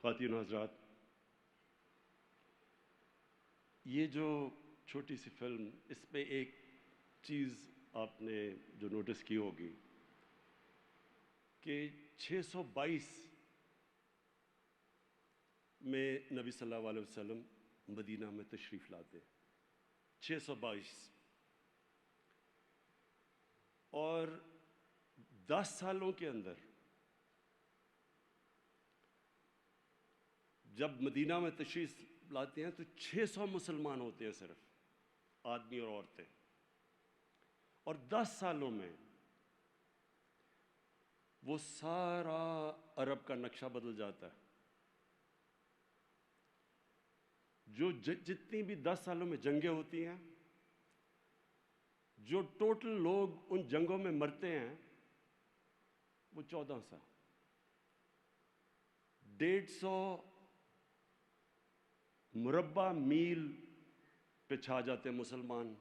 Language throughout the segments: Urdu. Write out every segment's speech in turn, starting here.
خواتین و حضرات، یہ جو چھوٹی سی فلم، اس میں ایک چیز آپ نے جو نوٹس کی ہوگی کہ 622 میں نبی صلی اللہ علیہ وسلم مدینہ میں تشریف لاتے ہیں۔ 622 اور 10 سالوں کے اندر جب مدینہ میں تشریف لاتے ہیں تو 600 مسلمان ہوتے ہیں، صرف آدمی اور عورتیں، اور 10 سالوں میں وہ سارا عرب کا نقشہ بدل جاتا ہے۔ جو جتنی بھی 10 سالوں میں جنگیں ہوتی ہیں، جو ٹوٹل لوگ ان جنگوں میں مرتے ہیں وہ 14 سال، 150 مربع میل پہ چھا جاتے ہیں مسلمان،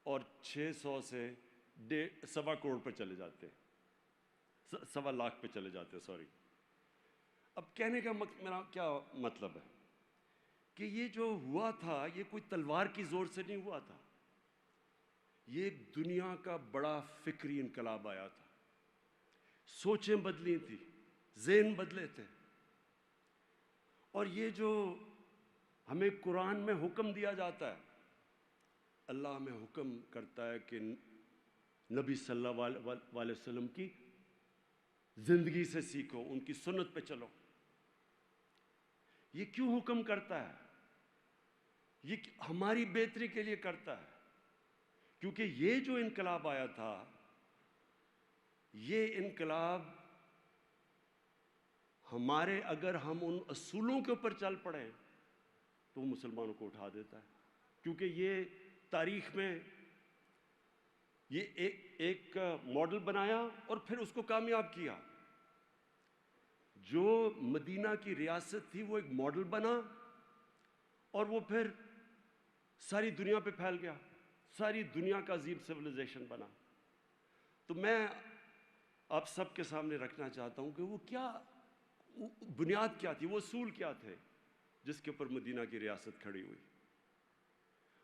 اور 600 سے 1.25 کروڑ پہ چلے جاتے ہیں، 1.25 لاکھ پہ چلے جاتے ہیں، سوری۔ اب کہنے کا میرا کیا مطلب ہے کہ یہ جو ہوا تھا یہ کوئی تلوار کی زور سے نہیں ہوا تھا، یہ ایک دنیا کا بڑا فکری انقلاب آیا تھا، سوچیں بدلی تھی، ذہن بدلے تھے۔ اور یہ جو ہمیں قرآن میں حکم دیا جاتا ہے، اللہ ہمیں حکم کرتا ہے کہ نبی صلی اللہ علیہ وسلم کی زندگی سے سیکھو، ان کی سنت پہ چلو۔ یہ کیوں حکم کرتا ہے؟ یہ ہماری بہتری کے لیے کرتا ہے، کیونکہ یہ جو انقلاب آیا تھا، یہ انقلاب ہمارے، اگر ہم ان اصولوں کے اوپر چل پڑیں تو وہ مسلمانوں کو اٹھا دیتا ہے، کیونکہ یہ تاریخ میں یہ ایک ماڈل بنایا اور پھر اس کو کامیاب کیا۔ جو مدینہ کی ریاست تھی وہ ایک ماڈل بنا اور وہ پھر ساری دنیا پہ پھیل گیا، ساری دنیا کا عظیم سویلائزیشن بنا۔ تو میں آپ سب کے سامنے رکھنا چاہتا ہوں کہ وہ کیا بنیاد کیا تھی، وہ اصول کیا تھے جس کے اوپر مدینہ کی ریاست کھڑی ہوئی۔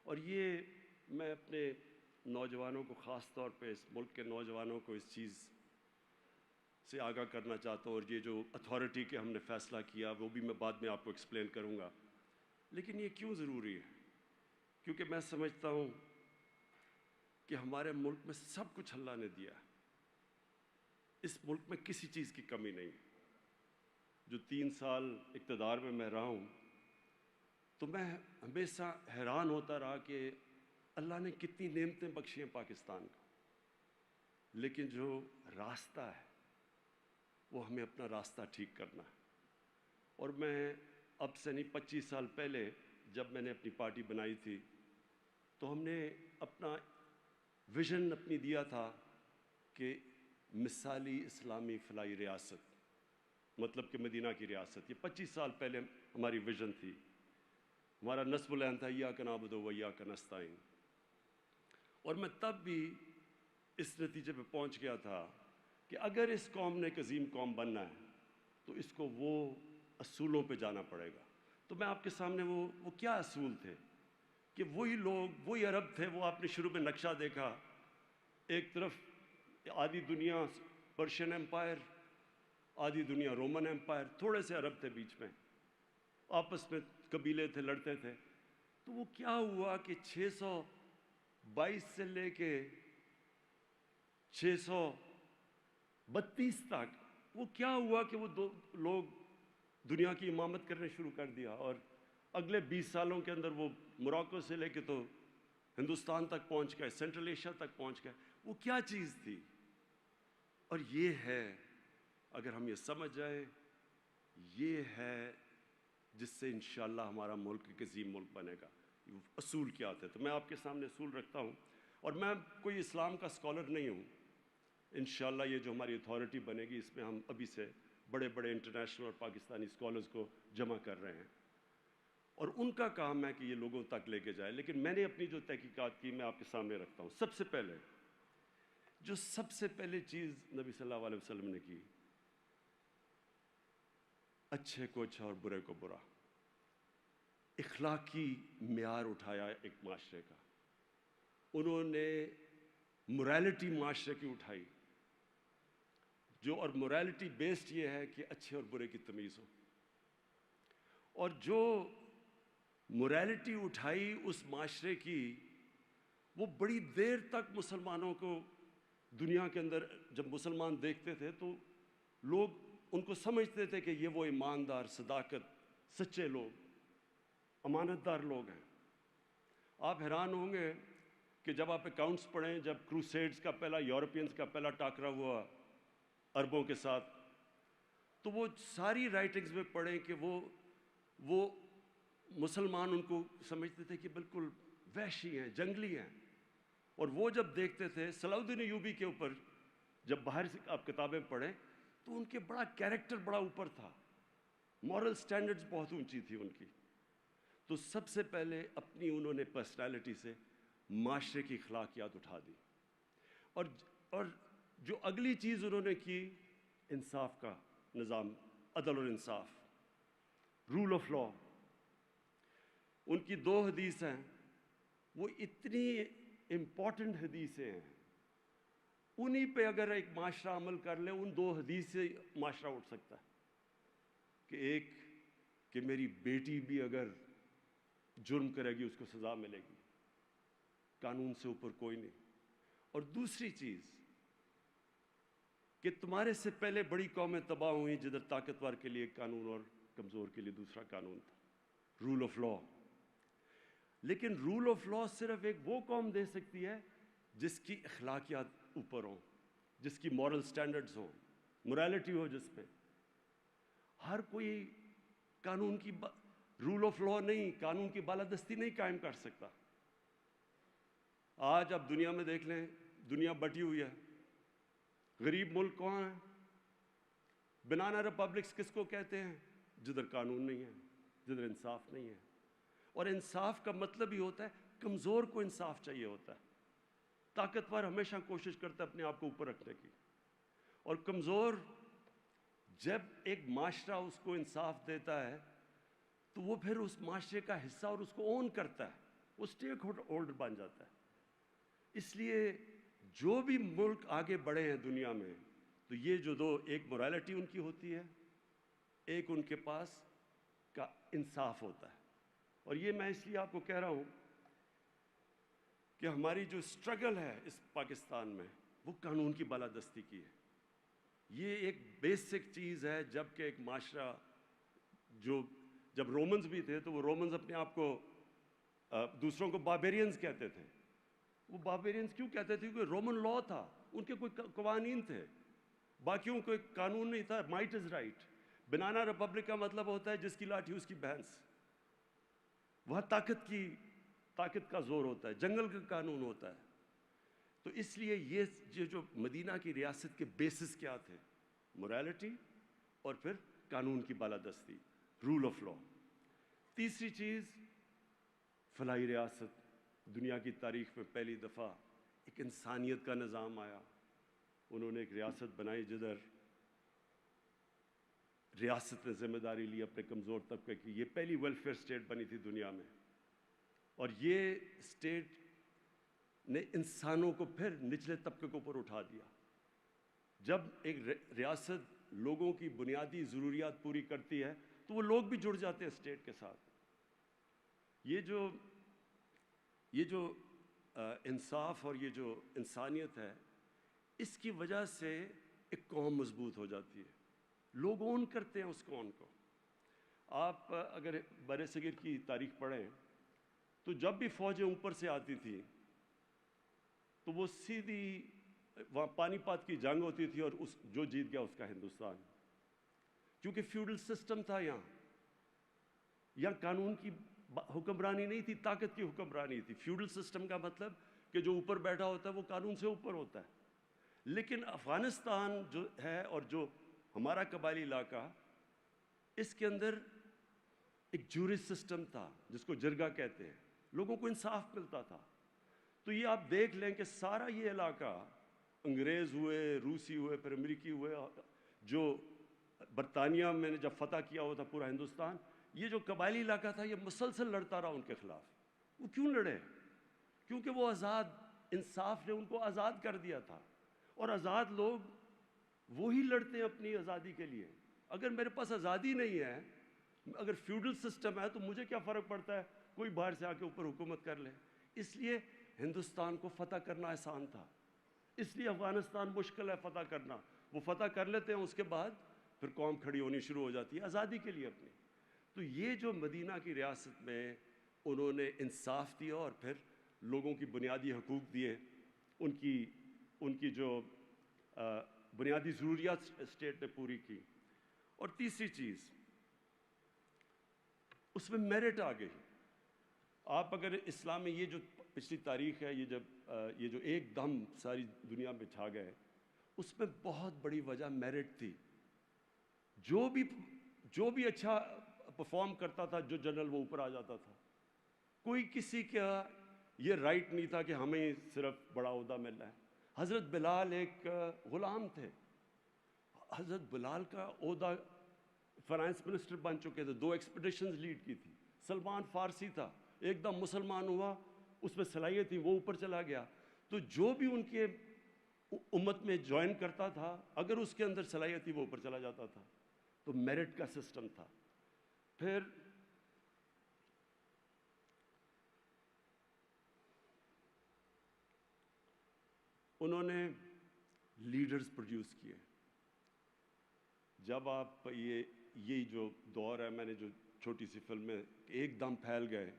اور یہ میں اپنے نوجوانوں کو، خاص طور پہ اس ملک کے نوجوانوں کو، اس چیز سے آگاہ کرنا چاہتا ہوں۔ اور یہ جو اتھارٹی کے ہم نے فیصلہ کیا وہ بھی میں بعد میں آپ کو ایکسپلین کروں گا، لیکن یہ کیوں ضروری ہے؟ کیونکہ میں سمجھتا ہوں کہ ہمارے ملک میں سب کچھ اللہ نے دیا ہے، اس ملک میں کسی چیز کی کمی نہیں۔ جو 3 سال اقتدار میں رہا ہوں تو میں ہمیشہ حیران ہوتا رہا کہ اللہ نے کتنی نعمتیں بخشی ہیں پاکستان کو، لیکن جو راستہ ہے وہ ہمیں اپنا راستہ ٹھیک کرنا ہے۔ اور میں اب سے نہیں، 25 سال پہلے جب میں نے اپنی پارٹی بنائی تھی تو ہم نے اپنا ویژن اپنی دیا تھا کہ مثالی اسلامی فلاحی ریاست، مطلب کہ مدینہ کی ریاست۔ یہ 25 سال پہلے ہماری ویژن تھی، ہمارا نصب العین تھا ایاک نعبد و ایاک نستعین۔ اور میں تب بھی اس نتیجے پہ پہنچ گیا تھا کہ اگر اس قوم نے ایک عظیم قوم بننا ہے تو اس کو وہ اصولوں پہ جانا پڑے گا۔ تو میں آپ کے سامنے وہ کیا اصول تھے کہ وہی لوگ، وہی عرب تھے، وہ آپ نے شروع میں نقشہ دیکھا، ایک طرف آدھی دنیا پرشین امپائر، آدھی دنیا رومن امپائر، تھوڑے سے عرب تھے بیچ میں، آپس میں قبیلے تھے، لڑتے تھے۔ تو وہ کیا ہوا کہ 622 سے لے کے 632 تک وہ کیا ہوا کہ وہ دو لوگ دنیا کی امامت کرنے شروع کر دیا، اور اگلے 20 سالوں کے اندر وہ موراکو سے لے کے تو ہندوستان تک پہنچ گئے، سینٹرل ایشیا تک پہنچ گئے۔ وہ کیا چیز تھی؟ اور یہ ہے، اگر ہم یہ سمجھ جائیں، یہ ہے جس سے انشاءاللہ ہمارا ملک ایک عظیم ملک بنے گا۔ اصول کیا تھے؟ تو میں آپ کے سامنے اصول رکھتا ہوں، اور میں کوئی اسلام کا اسکالر نہیں ہوں۔ انشاءاللہ یہ جو ہماری اتھارٹی بنے گی اس میں ہم ابھی سے بڑے بڑے انٹرنیشنل اور پاکستانی اسکالرز کو جمع کر رہے ہیں، اور ان کا کام ہے کہ یہ لوگوں تک لے کے جائے۔ لیکن میں نے اپنی جو تحقیقات کی میں آپ کے سامنے رکھتا ہوں۔ سب سے پہلے سب سے پہلے چیز نبی صلی اللہ علیہ وسلم نے کی، اچھے کو اچھا اور برے کو برا، اخلاقی معیار اٹھایا ایک معاشرے کا، انہوں نے مورالٹی معاشرے کی اٹھائی، جو اور مورالٹی بیسڈ یہ ہے کہ اچھے اور برے کی تمیز ہو، اور جو مورالٹی اٹھائی اس معاشرے کی، وہ بڑی دیر تک مسلمانوں کو دنیا کے اندر جب مسلمان دیکھتے تھے تو لوگ ان کو سمجھتے تھے کہ یہ وہ ایماندار، صداقت، سچے لوگ، امانت دار لوگ ہیں۔ آپ حیران ہوں گے کہ جب آپ اکاؤنٹس پڑھیں، جب کروسیڈز کا پہلا، یورپینز کا پہلا ٹاکرا ہوا عربوں کے ساتھ، تو وہ ساری رائٹنگز میں پڑھیں کہ وہ مسلمان ان کو سمجھتے تھے کہ بالکل وحشی ہیں، جنگلی ہیں، اور وہ جب دیکھتے تھے صلاح الدین ایوبی کے اوپر، جب باہر سے آپ کتابیں پڑھیں تو ان کے بڑا کیریکٹر بڑا اوپر تھا، مورل سٹینڈرڈز بہت اونچی تھی ان کی۔ تو سب سے پہلے اپنی انہوں نے پرسنالٹی سے معاشرے کی اخلاقیات اٹھا دی، اور جو اگلی چیز انہوں نے کی، انصاف کا نظام، عدل اور انصاف، رول آف لا۔ ان کی 2 حدیث ہیں، وہ اتنی امپورٹنٹ حدیثیں ہیں، انہی پہ اگر ایک معاشرہ عمل کر لے، ان 2 حدیث سے معاشرہ اٹھ سکتا ہے، کہ ایک کہ میری بیٹی بھی اگر جرم کرے گی اس کو سزا ملے گی، قانون سے اوپر کوئی نہیں، اور دوسری چیز کہ تمہارے سے پہلے بڑی قومیں تباہ ہوئیں جدھر طاقتور کے لیے ایک قانون اور کمزور کے لیے دوسرا قانون تھا، رول آف لا۔ لیکن رول آف لا صرف ایک وہ قوم دے سکتی ہے جس کی اخلاقیات اوپر ہوں، جس کی مورل سٹینڈرڈز ہوں، مورالٹی ہو جس پہ۔ ہر کوئی قانون کی رول آف لا نہیں، قانون کی بالادستی نہیں قائم کر سکتا۔ آج آپ دنیا میں دیکھ لیں، دنیا بٹی ہوئی ہے، غریب ملک کہاں ہیں؟ بنانا ریپبلکس کس کو کہتے ہیں؟ جدھر قانون نہیں ہے، جدھر انصاف نہیں ہے۔ اور انصاف کا مطلب ہی ہوتا ہے کمزور کو انصاف چاہیے ہوتا ہے، طاقتور ہمیشہ کوشش کرتا ہے اپنے آپ کو اوپر رکھنے کی، اور کمزور جب ایک معاشرہ اس کو انصاف دیتا ہے تو وہ پھر اس معاشرے کا حصہ اور اس کو اون کرتا ہے، وہ اسٹیک ہولڈر بن جاتا ہے۔ اس لیے جو بھی ملک آگے بڑھے ہیں دنیا میں، تو یہ جو 2، ایک مورالٹی ان کی ہوتی ہے، ایک ان کے پاس کا انصاف ہوتا ہے۔ اور یہ میں اس لیے آپ کو کہہ رہا ہوں کہ ہماری جو اسٹرگل ہے اس پاکستان میں، وہ قانون کی بالادستی کی ہے۔ یہ ایک بیسک چیز ہے، جبکہ ایک معاشرہ جب رومنز بھی تھے تو وہ رومنز اپنے آپ کو دوسروں کو باربیرینز کہتے تھے۔ وہ باربیرینز کیوں کہتے تھے؟ کیونکہ رومن لا تھا، ان کے کوئی قوانین تھے، باقیوں کو ایک قانون نہیں تھا، might is right. Banana republic کا مطلب ہوتا ہے جس کی لاٹھی اس کی بھینس، وہاں طاقت کا زور ہوتا ہے، جنگل کا قانون ہوتا ہے۔ تو اس لیے یہ جو مدینہ کی ریاست کے بیسس کیا تھے؟ مورالٹی اور پھر قانون کی بالادستی، رول آف لا۔ تیسری چیز، فلاحی ریاست، دنیا کی تاریخ میں پہلی دفعہ ایک انسانیت کا نظام آیا، انہوں نے ایک ریاست بنائی جدھر ریاست نے ذمہ داری لی اپنے کمزور طبقے کی، یہ پہلی ویلفیئر اسٹیٹ بنی تھی دنیا میں، اور یہ اسٹیٹ نے انسانوں کو پھر نچلے طبقے کو اوپر اٹھا دیا۔ جب ایک ریاست لوگوں کی بنیادی ضروریات پوری کرتی ہے تو وہ لوگ بھی جڑ جاتے ہیں اسٹیٹ کے ساتھ۔ یہ جو انصاف اور یہ جو انسانیت ہے، اس کی وجہ سے ایک قوم مضبوط ہو جاتی ہے، لوگ اون کرتے ہیں اس قوم کو۔ آپ اگر بر صغیر کی تاریخ پڑھیں تو جب بھی فوجیں اوپر سے آتی تھیں تو وہ سیدھی وہاں پانی پات کی جنگ ہوتی تھی، اور جو جیت گیا اس کا ہندوستان، کیونکہ فیوڈل سسٹم تھا یہاں قانون کی حکمرانی نہیں تھی، طاقت کی حکمرانی تھی۔ فیوڈل سسٹم کا مطلب کہ جو اوپر بیٹھا ہوتا ہے وہ قانون سے اوپر ہوتا ہے۔ لیکن افغانستان جو ہے اور جو ہمارا قبائلی علاقہ، اس کے اندر ایک جوری سسٹم تھا جس کو جرگہ کہتے ہیں، لوگوں کو انصاف ملتا تھا۔ تو یہ آپ دیکھ لیں کہ سارا یہ علاقہ، انگریز ہوئے، روسی ہوئے، پھر امریکی ہوئے، جو برطانیہ میں نے جب فتح کیا ہوا تھا پورا ہندوستان، یہ جو قبائلی علاقہ تھا یہ مسلسل لڑتا رہا ان کے خلاف. وہ کیوں لڑے؟ کیونکہ وہ آزاد انصاف نے ان کو آزاد کر دیا تھا. اور آزاد لوگ وہی لڑتے ہیں اپنی آزادی کے لیے. اگر میرے پاس آزادی نہیں ہے، اگر فیوڈل سسٹم ہے، تو مجھے کیا فرق پڑتا ہے کوئی باہر سے آ کے اوپر حکومت کر لے. اس لیے ہندوستان کو فتح کرنا آسان تھا، اس لیے افغانستان مشکل ہے فتح کرنا. وہ فتح کر لیتے ہیں، اس کے بعد پھر قوم کھڑی ہونی شروع ہو جاتی ہے آزادی کے لیے اپنی. تو یہ جو مدینہ کی ریاست میں انہوں نے انصاف دیا اور پھر لوگوں کی بنیادی حقوق دیے، ان کی جو بنیادی ضروریات اسٹیٹ نے پوری کی. اور تیسری چیز، اس میں میرٹ آ گئی. آپ اگر اسلام میں یہ جو پچھلی تاریخ ہے، یہ جو ایک دم ساری دنیا میں چھا گئے، اس میں بہت بڑی وجہ میرٹ تھی. جو بھی اچھا پرفارم کرتا تھا، جو جنرل، وہ اوپر آ جاتا تھا. کوئی کسی کا یہ رائٹ نہیں تھا کہ ہمیں صرف بڑا عہدہ مل رہا ہے. حضرت بلال ایک غلام تھے. حضرت بلال کا عہدہ فائنانس منسٹر بن چکے تھے، 2 ایکسپیڈیشنز لیڈ کی تھی. سلمان فارسی تھا، ایک دم مسلمان ہوا، اس میں صلاحیت تھی، وہ اوپر چلا گیا. تو جو بھی ان کے امت میں جوائن کرتا تھا، اگر اس کے اندر صلاحیت تھی، وہ اوپر چلا جاتا تھا. تو میرٹ کا سسٹم تھا. پھر انہوں نے لیڈرز پروڈیوس کیے. جب آپ یہ جو دور ہے، میں نے جو چھوٹی سی فلم میں ایک دم پھیل گئے،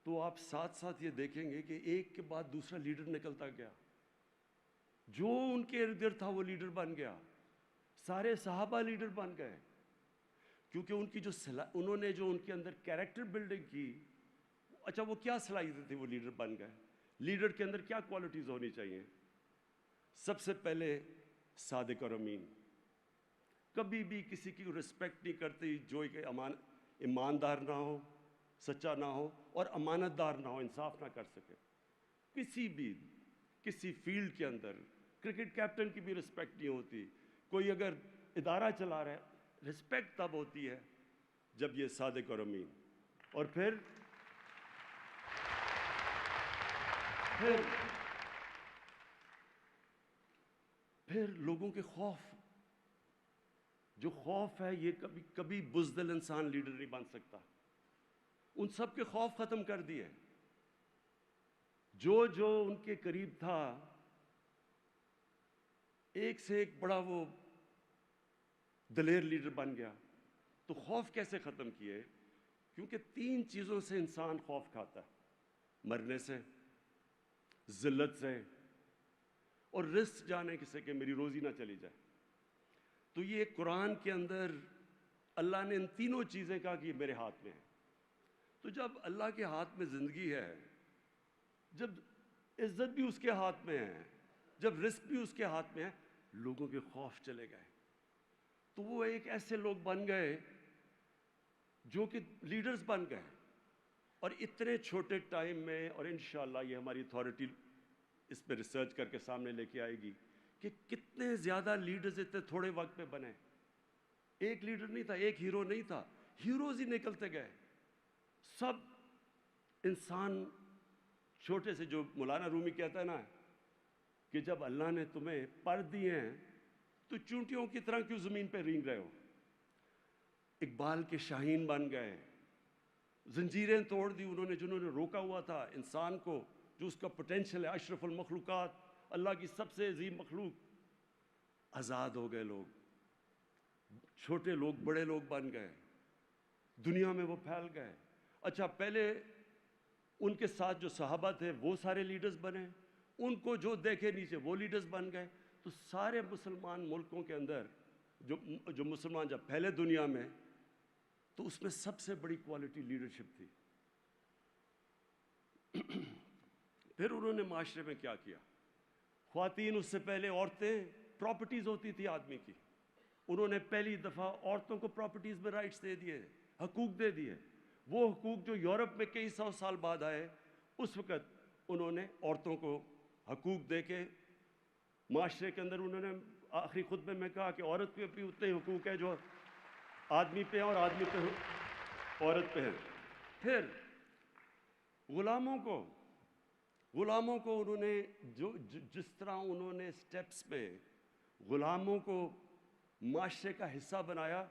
تو آپ ساتھ ساتھ یہ دیکھیں گے کہ ایک کے بعد دوسرا لیڈر نکلتا گیا. جو ان کے ارد گرد تھا وہ لیڈر بن گیا. سارے صحابہ لیڈر بن گئے، کیونکہ ان کی انہوں نے جو ان کے اندر کیریکٹر بلڈنگ کی. اچھا، وہ کیا صلاحیتیں تھی، وہ لیڈر بن گئے. لیڈر کے اندر کیا کوالٹیز ہونی چاہیے؟ سب سے پہلے صادق اور امین. کبھی بھی کسی کی رسپیکٹ نہیں کرتی جو کہ ایماندار نہ ہو، سچا نہ ہو اور امانت دار نہ ہو، انصاف نہ کر سکے. کسی فیلڈ کے اندر کرکٹ کیپٹن کی بھی رسپیکٹ نہیں ہوتی. کوئی اگر ادارہ چلا رہا ہے، رسپیکٹ تب ہوتی ہے جب یہ صادق اور امین. اور پھر لوگوں کے خوف، جو خوف ہے، یہ کبھی بزدل انسان لیڈر نہیں بن سکتا. ان سب کے خوف ختم کر دیے. جو ان کے قریب تھا، ایک سے ایک بڑا وہ دلیر لیڈر بن گیا. تو خوف کیسے ختم کیے؟ کیونکہ 3 چیزوں سے انسان خوف کھاتا ہے: مرنے سے، ذلت سے، اور رزق جانے سے کہ میری روزی نہ چلی جائے. تو یہ قرآن کے اندر اللہ نے ان تینوں چیزیں کہا کہ یہ میرے ہاتھ میں ہے. تو جب اللہ کے ہاتھ میں زندگی ہے، جب عزت بھی اس کے ہاتھ میں ہے، جب رزق بھی اس کے ہاتھ میں ہے، لوگوں کے خوف چلے گئے. تو وہ ایک ایسے لوگ بن گئے جو کہ لیڈرز بن گئے. اور اتنے چھوٹے ٹائم میں، اور انشاءاللہ یہ ہماری اتھارٹی اس پہ ریسرچ کر کے سامنے لے کے آئے گی کہ کتنے زیادہ لیڈرز اتنے تھوڑے وقت میں بنے. ایک لیڈر نہیں تھا، ایک ہیرو نہیں تھا، ہیروز ہی نکلتے گئے. سب انسان چھوٹے سے، جو مولانا رومی کہتا ہے نا کہ جب اللہ نے تمہیں پر دیے ہیں تو چونٹیوں کی طرح کیوں زمین پہ رینگ رہے ہو. اقبال کے شاہین بن گئے. زنجیریں توڑ دی انہوں نے، جنہوں نے روکا ہوا تھا انسان کو، جو اس کا پوٹینشیل ہے، اشرف المخلوقات، اللہ کی سب سے عظیم مخلوق. آزاد ہو گئے لوگ. چھوٹے لوگ بڑے لوگ بن گئے. دنیا میں وہ پھیل گئے. اچھا، پہلے ان کے ساتھ جو صحابہ تھے وہ سارے لیڈرز بنے، ان کو جو دیکھے نیچے وہ لیڈرز بن گئے. تو سارے مسلمان ملکوں کے اندر جو مسلمان جب پھیلے دنیا میں، تو اس میں سب سے بڑی کوالٹی لیڈرشپ تھی. پھر انہوں نے معاشرے میں کیا کیا؟ خواتین، اس سے پہلے عورتیں پراپرٹیز ہوتی تھی آدمی کی. انہوں نے پہلی دفعہ عورتوں کو پراپرٹیز میں رائٹس دے دیے، حقوق دے دیے. وہ حقوق جو یورپ میں کئی 100 سال بعد آئے، اس وقت انہوں نے عورتوں کو حقوق دے کے معاشرے کے اندر انہوں نے آخری خطبے میں کہا کہ عورت پہ بھی اتنے حقوق ہیں جو آدمی پہ ہیں اور آدمی پہ عورت پہ ہیں. پھر غلاموں کو انہوں نے جس طرح انہوں نے سٹیپس میں غلاموں کو معاشرے کا حصہ بنایا،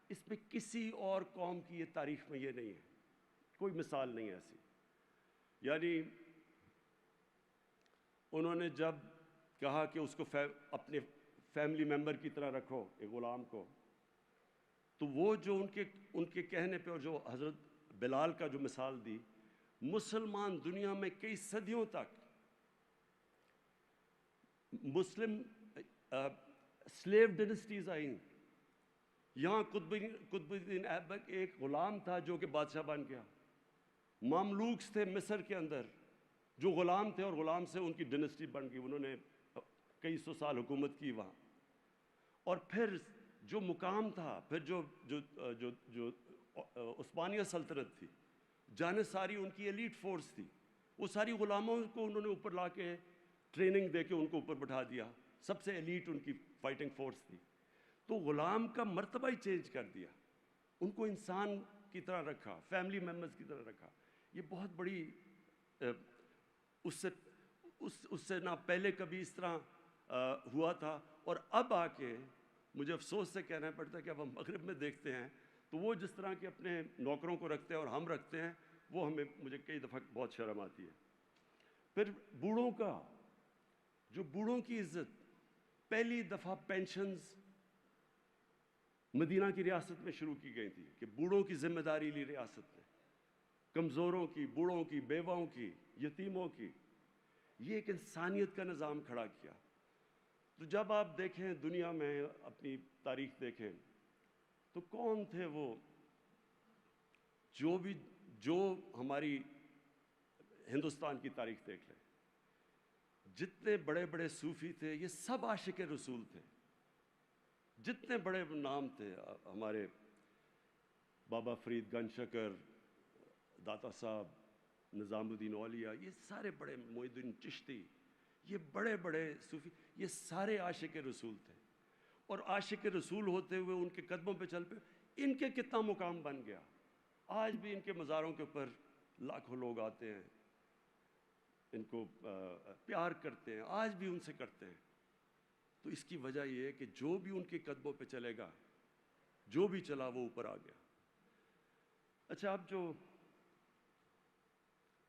اس میں کسی اور قوم کی یہ تاریخ میں یہ نہیں ہے، کوئی مثال نہیں ہے ایسی. یعنی انہوں نے جب کہا کہ اس کو اپنے فیملی ممبر کی طرح رکھو ایک غلام کو، تو وہ جو ان کے کہنے پہ، اور جو حضرت بلال کا جو مثال دی، مسلمان دنیا میں کئی صدیوں تک مسلم سلیو ڈینسٹیز آئیں. یہاں قطب الدین ایبک ایک غلام تھا جو کہ بادشاہ بن گیا. مملوکس تھے مصر کے اندر جو غلام تھے، اور غلام سے ان کی ڈینسٹی بن گئی. انہوں نے کئی سو سال حکومت کی وہاں. اور پھر جو مقام تھا، پھر جو عثمانیہ سلطنت تھی، جانصاری ان کی ایلیٹ فورس تھی، وہ ساری غلاموں کو انہوں نے اوپر لا کے ٹریننگ دے کے ان کو اوپر بٹھا دیا. سب سے ایلیٹ ان کی فائٹنگ فورس تھی. تو غلام کا مرتبہ ہی چینج کر دیا، ان کو انسان کی طرح رکھا، فیملی ممبرز کی طرح رکھا. یہ بہت بڑی اس سے نہ پہلے کبھی اس طرح ہوا تھا. اور اب آ کے مجھے افسوس سے کہنا پڑتا ہے کہ اب ہم مغرب میں دیکھتے ہیں تو وہ جس طرح کے اپنے نوکروں کو رکھتے ہیں اور ہم رکھتے ہیں، وہ مجھے کئی دفعہ بہت شرم آتی ہے. پھر بوڑھوں کی عزت، پہلی دفعہ پینشنز مدینہ کی ریاست میں شروع کی گئی تھی کہ بوڑھوں کی ذمہ داری لی ریاست نے، کمزوروں کی، بوڑھوں کی، بیواؤں کی، یتیموں کی. یہ ایک انسانیت کا نظام کھڑا کیا. تو جب آپ دیکھیں دنیا میں اپنی تاریخ دیکھیں تو کون تھے وہ جو ہماری ہندوستان کی تاریخ دیکھ لیں، جتنے بڑے بڑے صوفی تھے یہ سب عاشق رسول تھے. جتنے بڑے نام تھے، ہمارے بابا فرید گنج شکر، داتا صاحب، نظام الدین اولیاء، یہ سارے بڑے، معین الدین چشتی، یہ بڑے بڑے صوفی، یہ سارے عاشق رسول تھے. اور عاشق رسول ہوتے ہوئے ان کے قدموں پہ چل پے. ان کے کتنا مقام بن گیا. آج بھی ان کے مزاروں کے اوپر لاکھوں لوگ آتے ہیں، ان کو پیار کرتے ہیں، آج بھی ان سے کرتے ہیں. تو اس کی وجہ یہ ہے کہ جو بھی ان کے قدموں پہ چلے گا، جو بھی چلا وہ اوپر آ گیا. اچھا، اب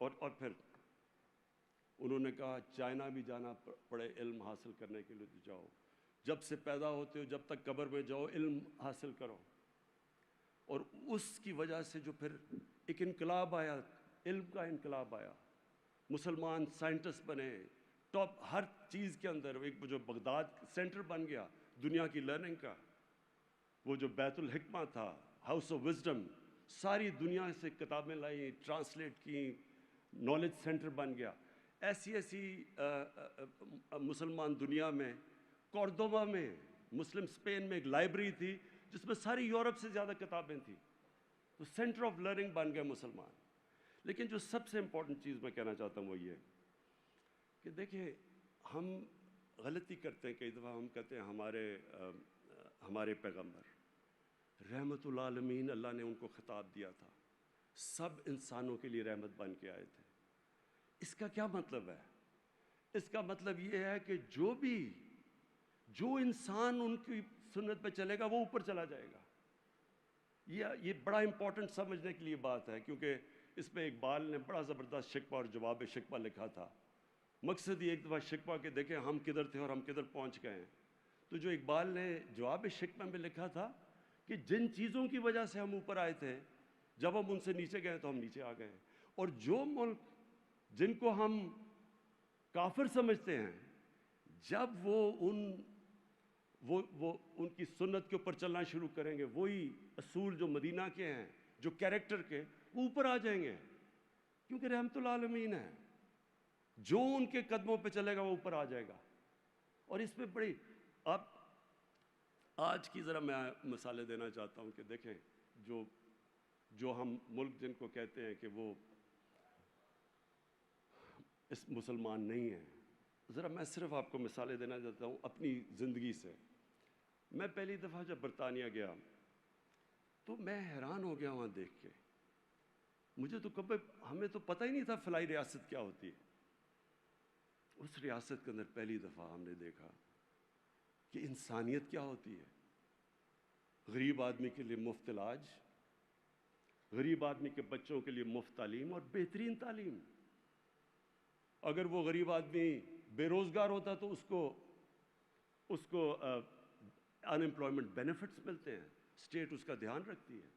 اور پھر انہوں نے کہا چائنا بھی جانا پڑے علم حاصل کرنے کے لیے تو جاؤ. جب سے پیدا ہوتے ہو جب تک قبر میں جاؤ علم حاصل کرو. اور اس کی وجہ سے جو پھر ایک انقلاب آیا، علم کا انقلاب آیا. مسلمان سائنٹسٹ بنے، ٹاپ ہر چیز کے اندر. ایک جو بغداد سینٹر بن گیا دنیا کی لرننگ کا، وہ جو بیت الحکمہ تھا، ہاؤس آف وزڈم، ساری دنیا سے کتابیں لائی، ٹرانسلیٹ کی، نالج سینٹر بن گیا. ایسی مسلمان دنیا میں، کورڈوبا میں، مسلم اسپین میں ایک لائبریری تھی جس میں ساری یورپ سے زیادہ کتابیں تھیں. تو سینٹر آف لرننگ بن گئے مسلمان. لیکن جو سب سے امپورٹنٹ چیز میں کہنا چاہتا ہوں وہ یہ کہ دیکھیں، ہم غلطی کرتے ہیں کئی دفعہ. ہم کہتے ہیں ہمارے پیغمبر رحمت العالمین، اللہ نے ان کو خطاب دیا تھا، سب انسانوں کے لیے رحمت بن کے آئے تھے. اس کا کیا مطلب ہے؟ اس کا مطلب یہ ہے کہ جو انسان ان کی سنت پہ چلے گا وہ اوپر چلا جائے گا. یہ بڑا امپورٹنٹ سمجھنے کے لیے بات ہے، کیونکہ اس پہ اقبال نے بڑا زبردست شکوہ اور جواب شکوہ لکھا تھا. مقصد یہ ایک دفعہ شکوہ کہ دیکھیں ہم کدھر تھے اور ہم کدھر پہنچ گئے ہیں. تو جو اقبال نے جواب شکوہ میں لکھا تھا کہ جن چیزوں کی وجہ سے ہم اوپر آئے تھے، جب ہم ان سے نیچے گئے تو ہم نیچے آ گئے. اور جو ملک جن کو ہم کافر سمجھتے ہیں، جب وہ ان کی سنت کے اوپر چلنا شروع کریں گے، وہی اصول جو مدینہ کے ہیں، جو کیریکٹر کے، وہ اوپر آ جائیں گے. کیونکہ رحمت العالمین ہے، جو ان کے قدموں پہ چلے گا وہ اوپر آ جائے گا. اور اس پہ بڑی آج کی ذرا میں مثالیں دینا چاہتا ہوں کہ دیکھیں جو ہم ملک جن کو کہتے ہیں کہ وہ اس مسلمان نہیں ہیں، ذرا میں صرف آپ کو مثالیں دینا چاہتا ہوں اپنی زندگی سے. میں پہلی دفعہ جب برطانیہ گیا تو میں حیران ہو گیا وہاں دیکھ کے. مجھے تو کبھی ہمیں تو پتہ ہی نہیں تھا فلائی ریاست کیا ہوتی ہے. اس ریاست کے اندر پہلی دفعہ ہم نے دیکھا کہ انسانیت کیا ہوتی ہے. غریب آدمی کے لیے مفت علاج، غریب آدمی کے بچوں کے لیے مفت تعلیم اور بہترین تعلیم. اگر وہ غریب آدمی بے روزگار ہوتا تو اس کو ان امپلائمنٹ بینیفٹس ملتے ہیں، اسٹیٹ اس کا دھیان رکھتی ہے.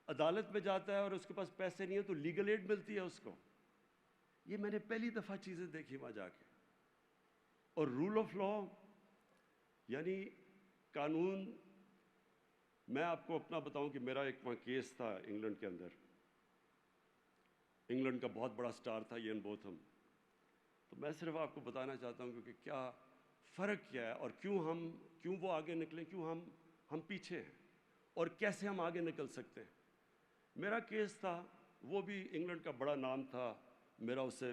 عدالت میں جاتا ہے اور اس کے پاس پیسے نہیں ہیں تو لیگل ایڈ ملتی ہے اس کو. یہ میں نے پہلی دفعہ چیزیں دیکھی وہاں جا کے. اور رول آف لا یعنی قانون. میں آپ کو اپنا بتاؤں کہ میرا ایک وہاں کیس تھا انگلینڈ کے اندر. انگلینڈ کا بہت بڑا سٹار تھا ایئن بوتھم. تو میں صرف آپ کو بتانا چاہتا ہوں کہ کیا فرق کیا ہے اور کیوں وہ آگے نکلے، کیوں ہم پیچھے ہیں اور کیسے ہم آگے نکل سکتے ہیں. میرا کیس تھا، وہ بھی انگلینڈ کا بڑا نام تھا، میرا اس سے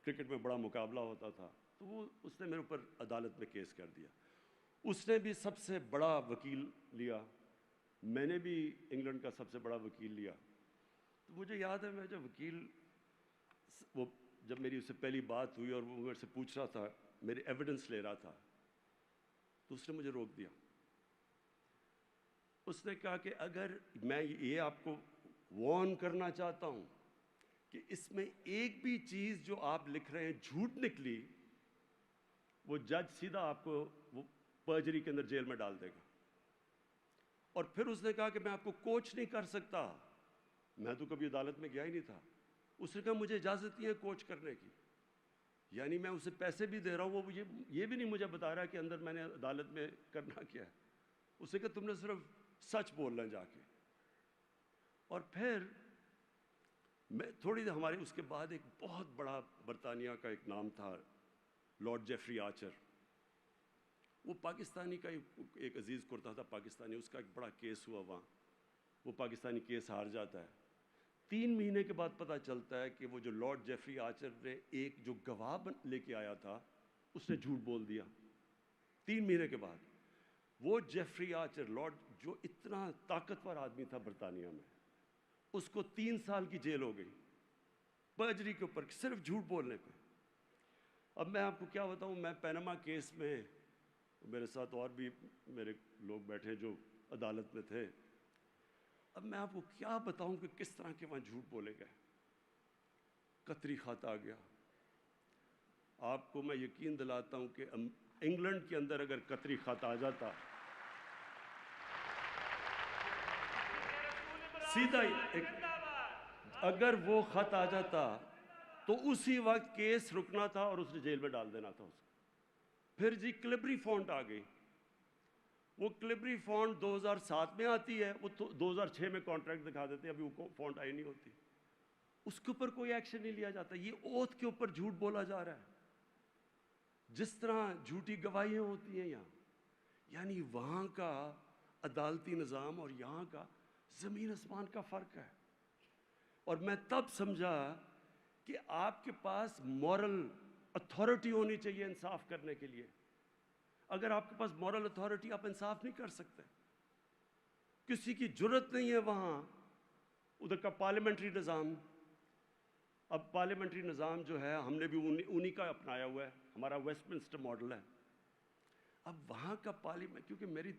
کرکٹ میں بڑا مقابلہ ہوتا تھا. تو اس نے میرے اوپر عدالت میں کیس کر دیا. اس نے بھی سب سے بڑا وکیل لیا، میں نے بھی انگلینڈ کا سب سے بڑا وکیل لیا. تو مجھے یاد ہے میں جب میری اس سے پہلی بات ہوئی اور وہ میرے سے پوچھ رہا تھا، میرے ایویڈنس لے رہا تھا، تو اس نے مجھے روک دیا. اس نے کہا کہ اگر میں یہ آپ کو وارن کرنا چاہتا ہوں کہ اس میں ایک بھی چیز جو آپ لکھ رہے ہیں جھوٹ نکلی، وہ جج سیدھا آپ کو وہ پرجری کے اندر جیل میں ڈال دے گا. اور پھر اس نے کہا کہ میں آپ کو کوچ نہیں کر سکتا. میں تو کبھی عدالت میں گیا ہی نہیں تھا. اس نے کہا مجھے اجازت نہیں ہے کوچ کرنے کی. یعنی میں اسے پیسے بھی دے رہا ہوں، وہ یہ بھی نہیں مجھے بتا رہا کہ اندر میں نے عدالت میں کرنا کیا ہے. اس نے کہا تم نے صرف سچ بولنا جا کے. اور پھر میں تھوڑی دیر ہمارے اس کے بعد ایک بہت بڑا برطانیہ کا ایک نام تھا لارڈ جیفری آرچر. وہ پاکستانی کا ایک عزیز کرتا تھا پاکستانی، اس کا ایک بڑا کیس ہوا وہاں. وہ پاکستانی کیس ہار جاتا ہے. 3 مہینے کے بعد پتہ چلتا ہے کہ وہ جو لارڈ جیفری آرچر نے ایک جو گواہ لے کے آیا تھا اس نے جھوٹ بول دیا. 3 مہینے کے بعد وہ جیفری آرچر لارڈ جو اتنا طاقتور آدمی تھا برطانیہ میں، اس کو 3 سال کی جیل ہو گئی پرجری کے اوپر، صرف جھوٹ بولنے پہ. اب میں آپ کو کیا بتاؤں، میں پینما کیس میں، میرے ساتھ اور بھی میرے لوگ بیٹھے جو عدالت میں تھے. اب میں آپ کو کیا بتاؤں کہ کس طرح کے وہاں جھوٹ بولے گئے. قطری خط آ گیا. آپ کو میں یقین دلاتا ہوں کہ انگلینڈ کے اندر اگر قطری خط آ جاتا، سیدھا اگر وہ خط آ جاتا تو اسی وقت کیس رکنا تھا اور اس نے جیل میں ڈال دینا تھا اس کو. پھر جی کلبری فونٹ آ گئی. وہ کلبری فونٹ 2007 میں آتی ہے، وہ 2006 میں کانٹریکٹ دکھا دیتے ہیں، ابھی وہ فونٹ آئی نہیں ہوتی. اس کے اوپر کوئی ایکشن نہیں لیا جاتا. یہ اوتھ کے اوپر جھوٹ بولا جا رہا ہے، جس طرح جھوٹی گواہیاں ہوتی ہیں یہاں. یعنی وہاں کا عدالتی نظام اور یہاں کا زمین آسمان کا فرق ہے. اور میں تب سمجھا کہ آپ کے پاس مورل اتھارٹی ہونی چاہیے انصاف کرنے کے لیے. اگر آپ کے پاس مورل اتھارٹی، آپ انصاف نہیں کر سکتے. کسی کی جرت نہیں ہے وہاں. ادھر کا پارلیمنٹری نظام، اب پارلیمنٹری نظام جو ہے ہم نے بھی انہی کا اپنایا ہوا ہے، ہمارا ویسٹ منسٹر ماڈل ہے. اب وہاں کا پارلیمنٹ، کیونکہ میری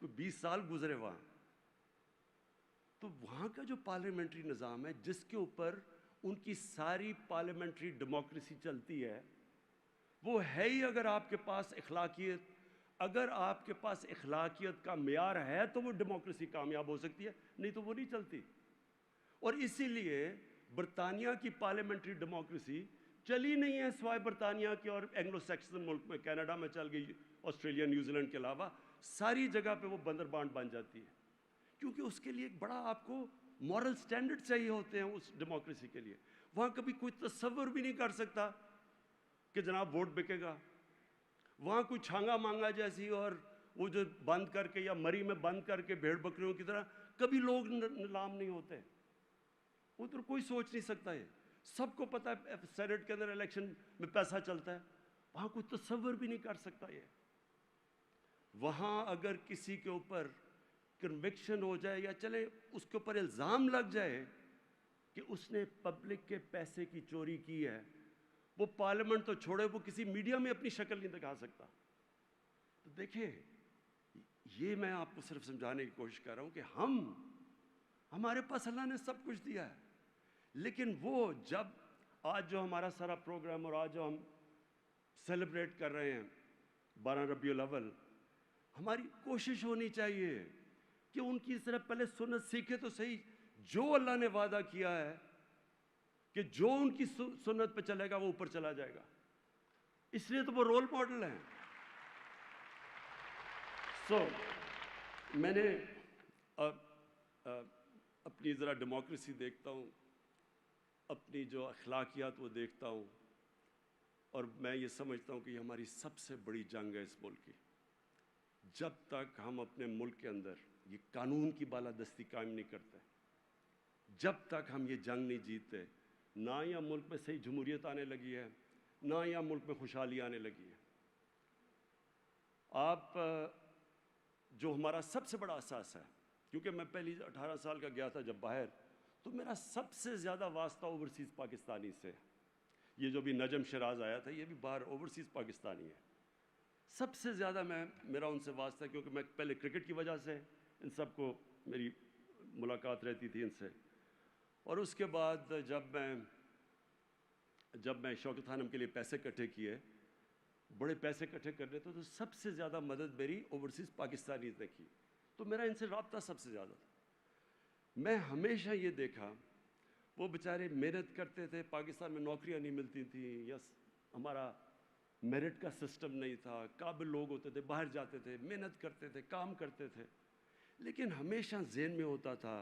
20 سال گزرے وہاں، تو وہاں کا جو پارلیمنٹری نظام ہے جس کے اوپر ان کی ساری پارلیمنٹری ڈیموکریسی چلتی ہے، وہ ہے ہی اگر آپ کے پاس اخلاقیت. اگر آپ کے پاس اخلاقیت کا معیار ہے تو وہ ڈیموکریسی کامیاب ہو سکتی ہے، نہیں تو وہ نہیں چلتی. اور اسی لیے برطانیہ کی پارلیمنٹری ڈیموکریسی چلی نہیں ہے سوائے برطانیہ کے اور اینگلو سیکسن ملک میں. کینیڈا میں چل گئی، آسٹریلیا، نیوزی لینڈ کے علاوہ ساری جگہ پہ وہ بندر بانٹ بن جاتی ہے. کیونکہ اس کے لیے ایک بڑا آپ کو مورل سٹینڈرڈ چاہیے ہوتے ہیں اس ڈیموکریسی کے لیے. وہاں کبھی کوئی تصور بھی نہیں کر سکتا کہ جناب ووٹ بکے گا. وہاں کوئی چھانگا مانگا جیسی اور وہ جو بند کر کے یا مری میں بند کر کے بھیڑ بکریوں کی طرح کبھی لوگ نیلام نہیں ہوتے. ادھر کوئی سوچ نہیں سکتا. یہ سب کو پتہ ہے سینٹ کے اندر الیکشن میں پیسہ چلتا ہے. وہاں کوئی تصور بھی نہیں کر سکتا یہ. وہاں اگر کسی کے اوپر کنوکشن ہو جائے یا چلے اس کے اوپر الزام لگ جائے کہ اس نے پبلک کے پیسے کی چوری کی ہے، وہ پارلیمنٹ تو چھوڑے، وہ کسی میڈیا میں اپنی شکل نہیں دکھا سکتا. تو دیکھیں، یہ میں آپ کو صرف سمجھانے کی کوشش کر رہا ہوں کہ ہمارے پاس اللہ نے سب کچھ دیا ہے، لیکن وہ جب آج جو ہمارا سارا پروگرام اور آج جو ہم سیلیبریٹ کر رہے ہیں 12 ربیع الاول، ہماری کوشش ہونی چاہیے کہ ان کی طرف پہلے سنت سیکھے تو صحیح. جو اللہ نے وعدہ کیا ہے کہ جو ان کی سنت پہ چلے گا وہ اوپر چلا جائے گا، اس لیے تو وہ رول ماڈل ہیں. میں نے اپنی ذرا ڈیموکریسی دیکھتا ہوں، اپنی جو اخلاقیات وہ دیکھتا ہوں، اور میں یہ سمجھتا ہوں کہ یہ ہماری سب سے بڑی جنگ ہے اس ملک کی. جب تک ہم اپنے ملک کے اندر یہ قانون کی بالادستی قائم نہیں کرتے، جب تک ہم یہ جنگ نہیں جیتتے، نہ یا ملک میں صحیح جمہوریت آنے لگی ہے، نہ یا ملک میں خوشحالی آنے لگی ہے. آپ جو ہمارا سب سے بڑا اساس ہے، کیونکہ میں پہلی 18 سال کا گیا تھا جب باہر، تو میرا سب سے زیادہ واسطہ اوورسیز پاکستانی سے. یہ جو بھی نجم شراز آیا تھا یہ بھی باہر اوورسیز پاکستانی ہے. سب سے زیادہ میرا ان سے واسطہ ہے، کیونکہ میں پہلے کرکٹ کی وجہ سے ان سب کو میری ملاقات رہتی تھی ان سے، اور اس کے بعد جب میں شوکت خانم کے لیے پیسے اکٹھے کیے، بڑے پیسے اکٹھے کرنے تو سب سے زیادہ مدد میری اوورسیز پاکستانیز نے کی. تو میرا ان سے رابطہ سب سے زیادہ تھا. میں ہمیشہ یہ دیکھا وہ بیچارے محنت کرتے تھے، پاکستان میں نوکریاں نہیں ملتی تھیں، یا ہمارا میرٹ کا سسٹم نہیں تھا، قابل لوگ ہوتے تھے باہر جاتے تھے، محنت کرتے تھے، کام کرتے تھے، لیکن ہمیشہ ذہن میں ہوتا تھا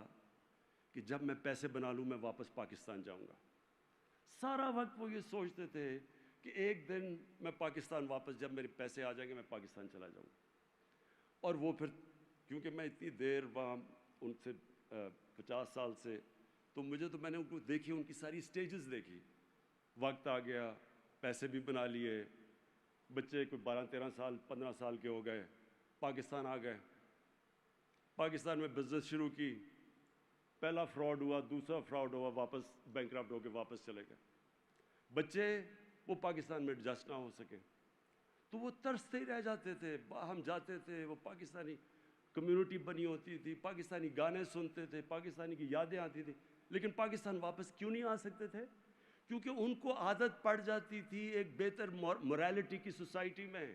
کہ جب میں پیسے بنا لوں میں واپس پاکستان جاؤں گا. سارا وقت وہ یہ سوچتے تھے کہ ایک دن میں پاکستان واپس، جب میرے پیسے آ جائیں گے میں پاکستان چلا جاؤں گا. اور وہ پھر کیونکہ میں اتنی دیر وہاں ان سے 50 سال سے، تو میں نے ان کو دیکھی، ان کی ساری سٹیجز دیکھی. وقت آ گیا، پیسے بھی بنا لیے، بچے کوئی 12-13 سال 15 سال کے ہو گئے، پاکستان آ گئے، پاکستان میں بزنس شروع کی، پہلا فراڈ ہوا، دوسرا فراڈ ہوا، واپس بینکرپٹ ہو کے واپس چلے گئے. بچے وہ پاکستان میں ایڈجسٹ نہ ہو سکے تو وہ ترستے ہی رہ جاتے تھے. ہم جاتے تھے، وہ پاکستانی کمیونٹی بنی ہوتی تھی، پاکستانی گانے سنتے تھے، پاکستانی کی یادیں آتی تھی، لیکن پاکستان واپس کیوں نہیں آ سکتے تھے؟ کیونکہ ان کو عادت پڑ جاتی تھی ایک بہتر موریلٹی کی سوسائٹی میں،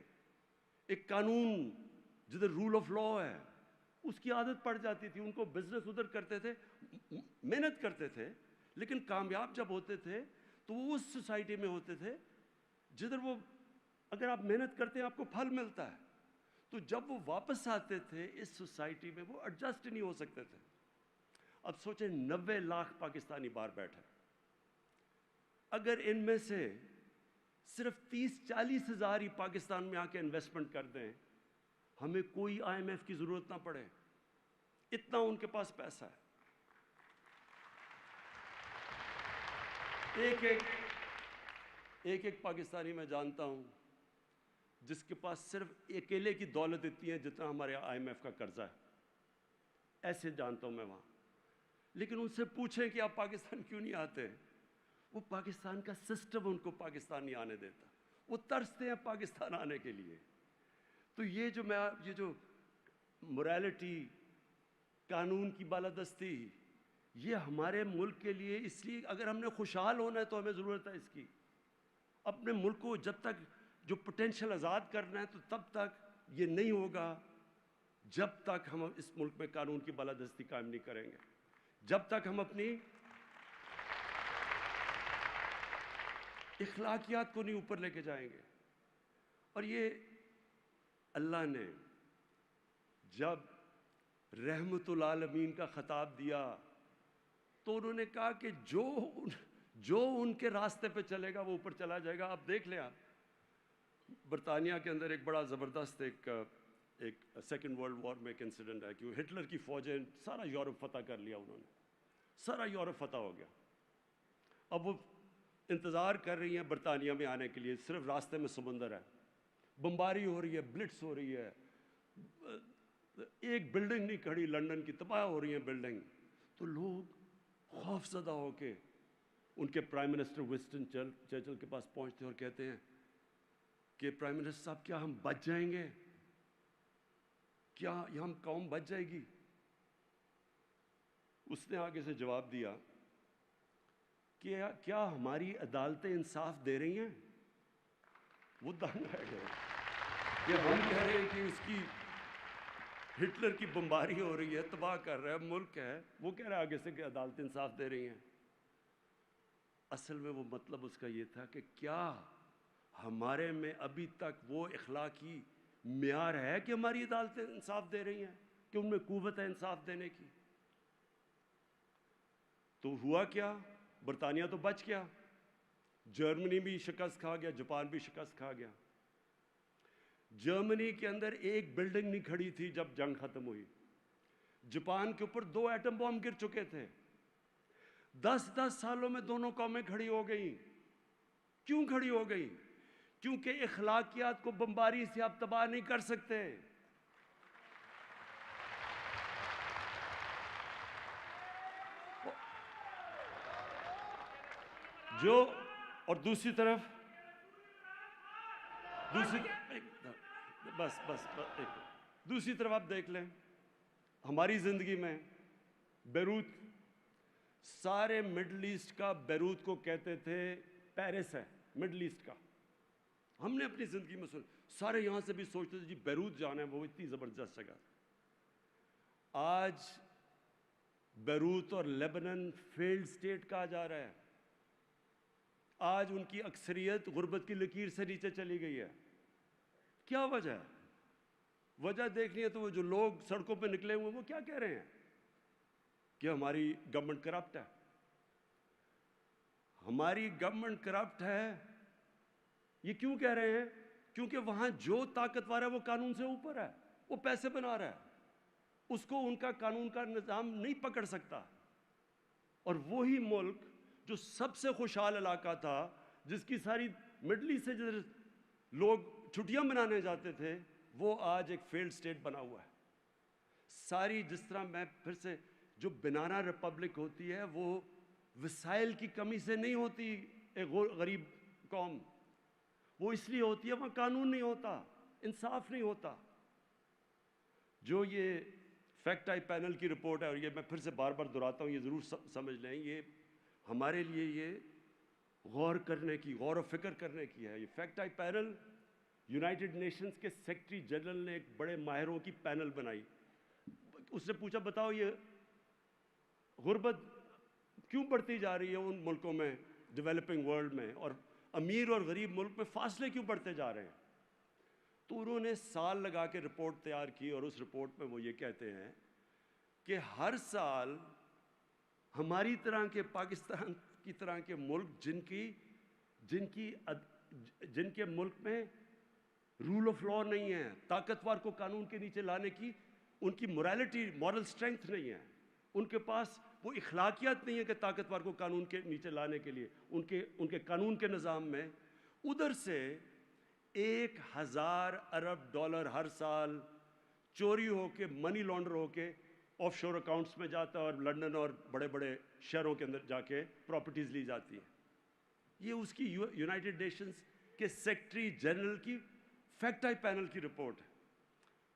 ایک قانون جدھر رول آف لا ہے اس کی عادت پڑ جاتی تھی. ان کو بزنس ادھر کرتے تھے، محنت کرتے تھے، لیکن کامیاب جب ہوتے تھے تو وہ اس سوسائٹی میں ہوتے تھے جدھر وہ، اگر آپ محنت کرتے ہیں آپ کو پھل ملتا ہے. تو جب وہ واپس آتے تھے اس سوسائٹی میں وہ ایڈجسٹ نہیں ہو سکتے تھے. اب سوچیں 90 لاکھ پاکستانی باہر بیٹھے، اگر ان میں سے صرف 30-40 ہزار ہی پاکستان میں آ کے انویسٹمنٹ کر دیں، ہمیں کوئی IMF کی ضرورت نہ پڑے، اتنا ان کے پاس پیسہ ہے. ایک پاکستانی میں جانتا ہوں جس کے پاس صرف اکیلے کی دولت اتنی ہے جتنا ہمارے IMF کا قرضہ ہے. ایسے جانتا ہوں میں وہاں. لیکن ان سے پوچھیں کہ آپ پاکستان کیوں نہیں آتے، وہ پاکستان کا سسٹم ان کو پاکستان نہیں آنے دیتا، وہ ترستے ہیں پاکستان آنے کے لیے. تو یہ جو موریلٹی، قانون کی بالادستی، یہ ہمارے ملک کے لیے، اس لیے اگر ہم نے خوشحال ہونا ہے تو ہمیں ضرورت ہے اس کی. اپنے ملک کو جب تک جو پوٹینشیل آزاد کرنا ہے تو تب تک یہ نہیں ہوگا جب تک ہم اس ملک میں قانون کی بالادستی قائم نہیں کریں گے، جب تک ہم اپنی اخلاقیات کو نہیں اوپر لے کے جائیں گے. اور یہ اللہ نے جب رحمت العالمین کا خطاب دیا تو انہوں نے کہا کہ جو ان کے راستے پہ چلے گا وہ اوپر چلا جائے گا. آپ دیکھ لیں، آپ برطانیہ کے اندر ایک بڑا زبردست ایک سیکنڈ ورلڈ وار میں ایک انسیڈنٹ ہے کہ ہٹلر کی فوجیں سارا یورپ فتح کر لیا، انہوں نے سارا یورپ فتح ہو گیا. اب وہ انتظار کر رہی ہیں برطانیہ میں آنے کے لیے، صرف راستے میں سمندر ہے، بمباری ہو رہی ہے، بلٹس ہو رہی ہے، ایک بلڈنگ نہیں کھڑی، لندن کی تباہ ہو رہی ہیں بلڈنگ. تو لوگ خوف زدہ ہو کے ان کے پرائم منسٹر ونسٹن چرچل کے پاس پہنچتے ہیں اور کہتے ہیں کہ پرائم منسٹر صاحب کیا ہم بچ جائیں گے؟ کیا یہ ہم قوم بچ جائے گی؟ اس نے آگے سے جواب دیا کہ کیا ہماری عدالتیں انصاف دے رہی ہیں؟ وہ دنگ رہ گئے کہ ہم کہہ رہے ہیں کہ اس کی ہٹلر کی بمباری ہو رہی ہے، تباہ کر رہا ہے، ملک ہے، وہ کہہ رہا ہے آگے سے کہ عدالتیں انصاف دے رہی ہیں. اصل میں وہ مطلب اس کا یہ تھا کہ کیا ہمارے میں ابھی تک وہ اخلاقی معیار ہے کہ ہماری عدالتیں انصاف دے رہی ہیں، کہ ان میں قوت ہے انصاف دینے کی؟ تو ہوا کیا؟ برطانیہ تو بچ گیا، جرمنی بھی شکست کھا گیا، جاپان بھی شکست کھا گیا. جرمنی کے اندر ایک بلڈنگ نہیں کھڑی تھی جب جنگ ختم ہوئی. جاپان کے اوپر 2 ایٹم بم گر چکے تھے. 10 سالوں میں دونوں قومیں کھڑی ہو گئیں. کیوں کھڑی ہو گئیں؟ کیونکہ اخلاقیات کو بمباری سے آپ تباہ نہیں کر سکتے. اور دوسری طرف دوسری طرف آپ دیکھ لیں ہماری زندگی میں بیروت، سارے مڈل ایسٹ کا بیروت کو کہتے تھے پیرس ہے مڈل ایسٹ کا. ہم نے اپنی زندگی میں سارے یہاں سے بھی سوچتے تھے جی بیروت جانا ہے، وہ اتنی زبردست جگہ. آج بیروت اور لیبنن فیلڈ سٹیٹ کہا جا رہا ہے. آج ان کی اکثریت غربت کی لکیر سے نیچے چلی گئی ہے. کیا وجہ ہے؟ وجہ دیکھنی ہے تو وہ جو لوگ سڑکوں پہ نکلے ہوئے وہ کیا کہہ رہے ہیں کہ ہماری گورنمنٹ کرپٹ ہے. ہماری گورنمنٹ کرپٹ ہے یہ کیوں کہہ رہے ہیں؟ کیونکہ وہاں جو طاقتور ہے وہ قانون سے اوپر ہے، وہ پیسے بنا رہا ہے، اس کو ان کا قانون کا نظام نہیں پکڑ سکتا. اور وہی ملک جو سب سے خوشحال علاقہ تھا، جس کی ساری مڈل ایسٹ سے لوگ چھٹیاں منانے جاتے تھے، وہ آج ایک فیلڈ سٹیٹ بنا ہوا ہے. ساری جس طرح میں پھر سے جو بنانا ریپبلک ہوتی ہے وہ وسائل کی کمی سے نہیں ہوتی. ایک غریب قوم وہ اس لیے ہوتی ہے وہاں قانون نہیں ہوتا، انصاف نہیں ہوتا. جو یہ فیکٹ آئی پینل کی رپورٹ ہے، اور یہ میں پھر سے بار بار دہراتا ہوں، یہ ضرور سمجھ لیں، یہ ہمارے لیے یہ غور کرنے کی، غور و فکر کرنے کی ہے. یہ fact I panel United nations کے سیکرٹری جنرل نے ایک بڑے ماہروں کی پینل بنائی. اس نے پوچھا بتاؤ یہ غربت کیوں بڑھتی جا رہی ہے ان ملکوں میں، ڈیولپنگ ورلڈ میں، اور امیر اور غریب ملک میں فاصلے کیوں بڑھتے جا رہے ہیں؟ تو انہوں نے سال لگا کے رپورٹ تیار کی، اور اس رپورٹ میں وہ یہ کہتے ہیں کہ ہر سال ہماری طرح کے، پاکستان کی طرح کے ملک جن کے ملک میں رول آف لا نہیں ہے، طاقتور کو قانون کے نیچے لانے کی ان کی مورل سٹرینتھ نہیں ہے، ان کے پاس وہ اخلاقیات نہیں ہے کہ طاقتور کو قانون کے نیچے لانے کے لیے ان کے قانون کے نظام میں ادھر سے 1000 ارب ڈالر ہر سال چوری ہو کے، منی لانڈر ہو کے آف شور اکاؤنٹس میں جاتا ہے، اور لندن اور بڑے بڑے شہروں کے اندر جا کے پراپرٹیز لی جاتی ہیں. یہ اس کی یونائٹڈ نیشنز کے سیکرٹری جنرل کی فیکٹ آئی پینل کی رپورٹ ہے.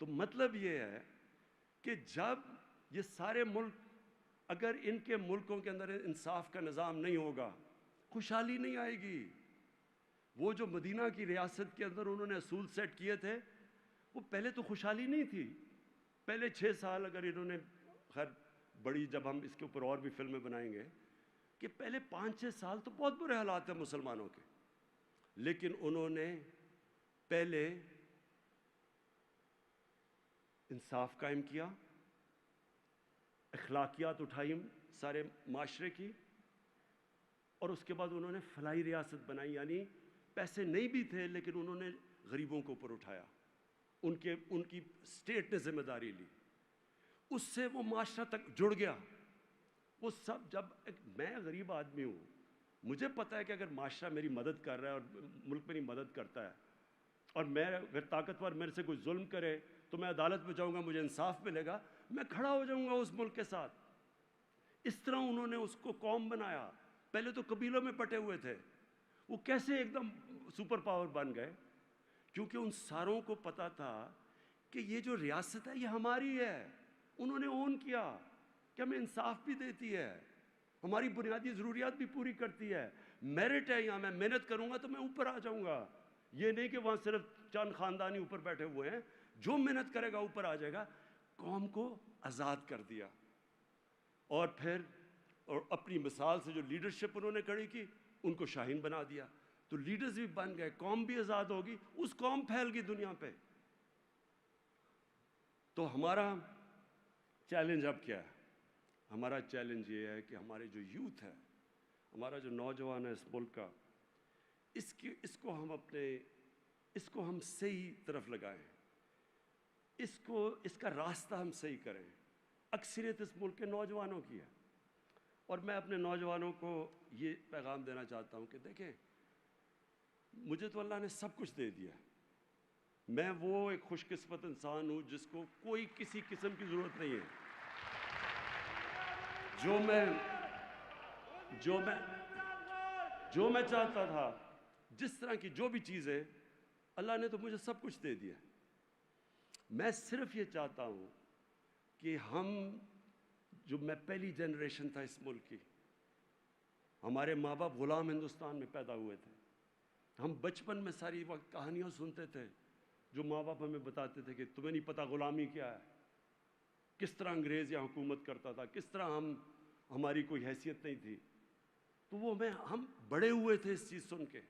تو مطلب یہ ہے کہ جب یہ سارے ملک، اگر ان کے ملکوں کے اندر انصاف کا نظام نہیں ہوگا، خوشحالی نہیں آئے گی. وہ جو مدینہ کی ریاست کے اندر انہوں نے اصول سیٹ کیے تھے، وہ پہلے تو خوشحالی نہیں تھی. پہلے 6 سال اگر انہوں نے، خیر بڑی، جب ہم اس کے اوپر اور بھی فلمیں بنائیں گے، کہ پہلے 5-6 سال تو بہت برے حالات ہیں مسلمانوں کے، لیکن انہوں نے پہلے انصاف قائم کیا، اخلاقیات اٹھائی سارے معاشرے کی، اور اس کے بعد انہوں نے فلاحی ریاست بنائی. یعنی پیسے نہیں بھی تھے لیکن انہوں نے غریبوں کو اوپر اٹھایا، ان کی اسٹیٹ نے ذمہ داری لی، اس سے وہ معاشرہ تک جڑ گیا. وہ سب، جب میں غریب آدمی ہوں، مجھے پتہ ہے کہ اگر معاشرہ میری مدد کر رہا ہے اور ملک میری مدد کرتا ہے اور میں اگر طاقتور میرے سے کوئی ظلم کرے تو میں عدالت میں جاؤں گا, مجھے انصاف ملے گا, میں کھڑا ہو جاؤں گا اس ملک کے ساتھ. اس طرح انہوں نے اس کو قوم بنایا. پہلے تو قبیلوں میں بٹے ہوئے تھے, وہ کیسے ایک دم سپر پاور بن گئے؟ کیونکہ ان ساروں کو پتا تھا کہ یہ جو ریاست ہے یہ ہماری ہے. انہوں نے اون کیا کہ ہمیں انصاف بھی دیتی ہے, ہماری بنیادی ضروریات بھی پوری کرتی ہے, میرٹ ہے یہاں, میں محنت کروں گا تو میں اوپر آ جاؤں گا. یہ نہیں کہ وہاں صرف چند خاندانی اوپر بیٹھے ہوئے ہیں, جو محنت کرے گا اوپر آ جائے گا. قوم کو آزاد کر دیا. اور پھر اور اپنی مثال سے جو لیڈرشپ انہوں نے کھڑی کی, ان کو شاہین بنا دیا. تو لیڈرز بھی بن گئے, قوم بھی آزاد ہوگی, اس قوم پھیل گئی دنیا پہ. تو ہمارا چیلنج اب کیا ہے؟ ہمارا چیلنج یہ ہے کہ ہمارے جو یوتھ ہے, ہمارا جو نوجوان ہے اس ملک کا, اس کو ہم صحیح طرف لگائیں, اس کا راستہ ہم صحیح کریں. اکثریت اس ملک کے نوجوانوں کی ہے, اور میں اپنے نوجوانوں کو یہ پیغام دینا چاہتا ہوں کہ دیکھیں, مجھے تو اللہ نے سب کچھ دے دیا. میں وہ ایک خوش قسمت انسان ہوں جس کو کوئی کسی قسم کی ضرورت نہیں ہے. جو میں چاہتا تھا, جس طرح کی جو بھی چیز ہے, اللہ نے تو مجھے سب کچھ دے دیا. میں صرف یہ چاہتا ہوں کہ میں پہلی جنریشن تھا اس ملک کی, ہمارے ماں باپ غلام ہندوستان میں پیدا ہوئے تھے. ہم بچپن میں ساری وقت کہانیاں سنتے تھے جو ماں باپ ہمیں بتاتے تھے کہ تمہیں نہیں پتہ غلامی کیا ہے, کس طرح انگریز یہاں حکومت کرتا تھا, کس طرح ہماری کوئی حیثیت نہیں تھی. تو ہم بڑے ہوئے تھے اس چیز سن کے.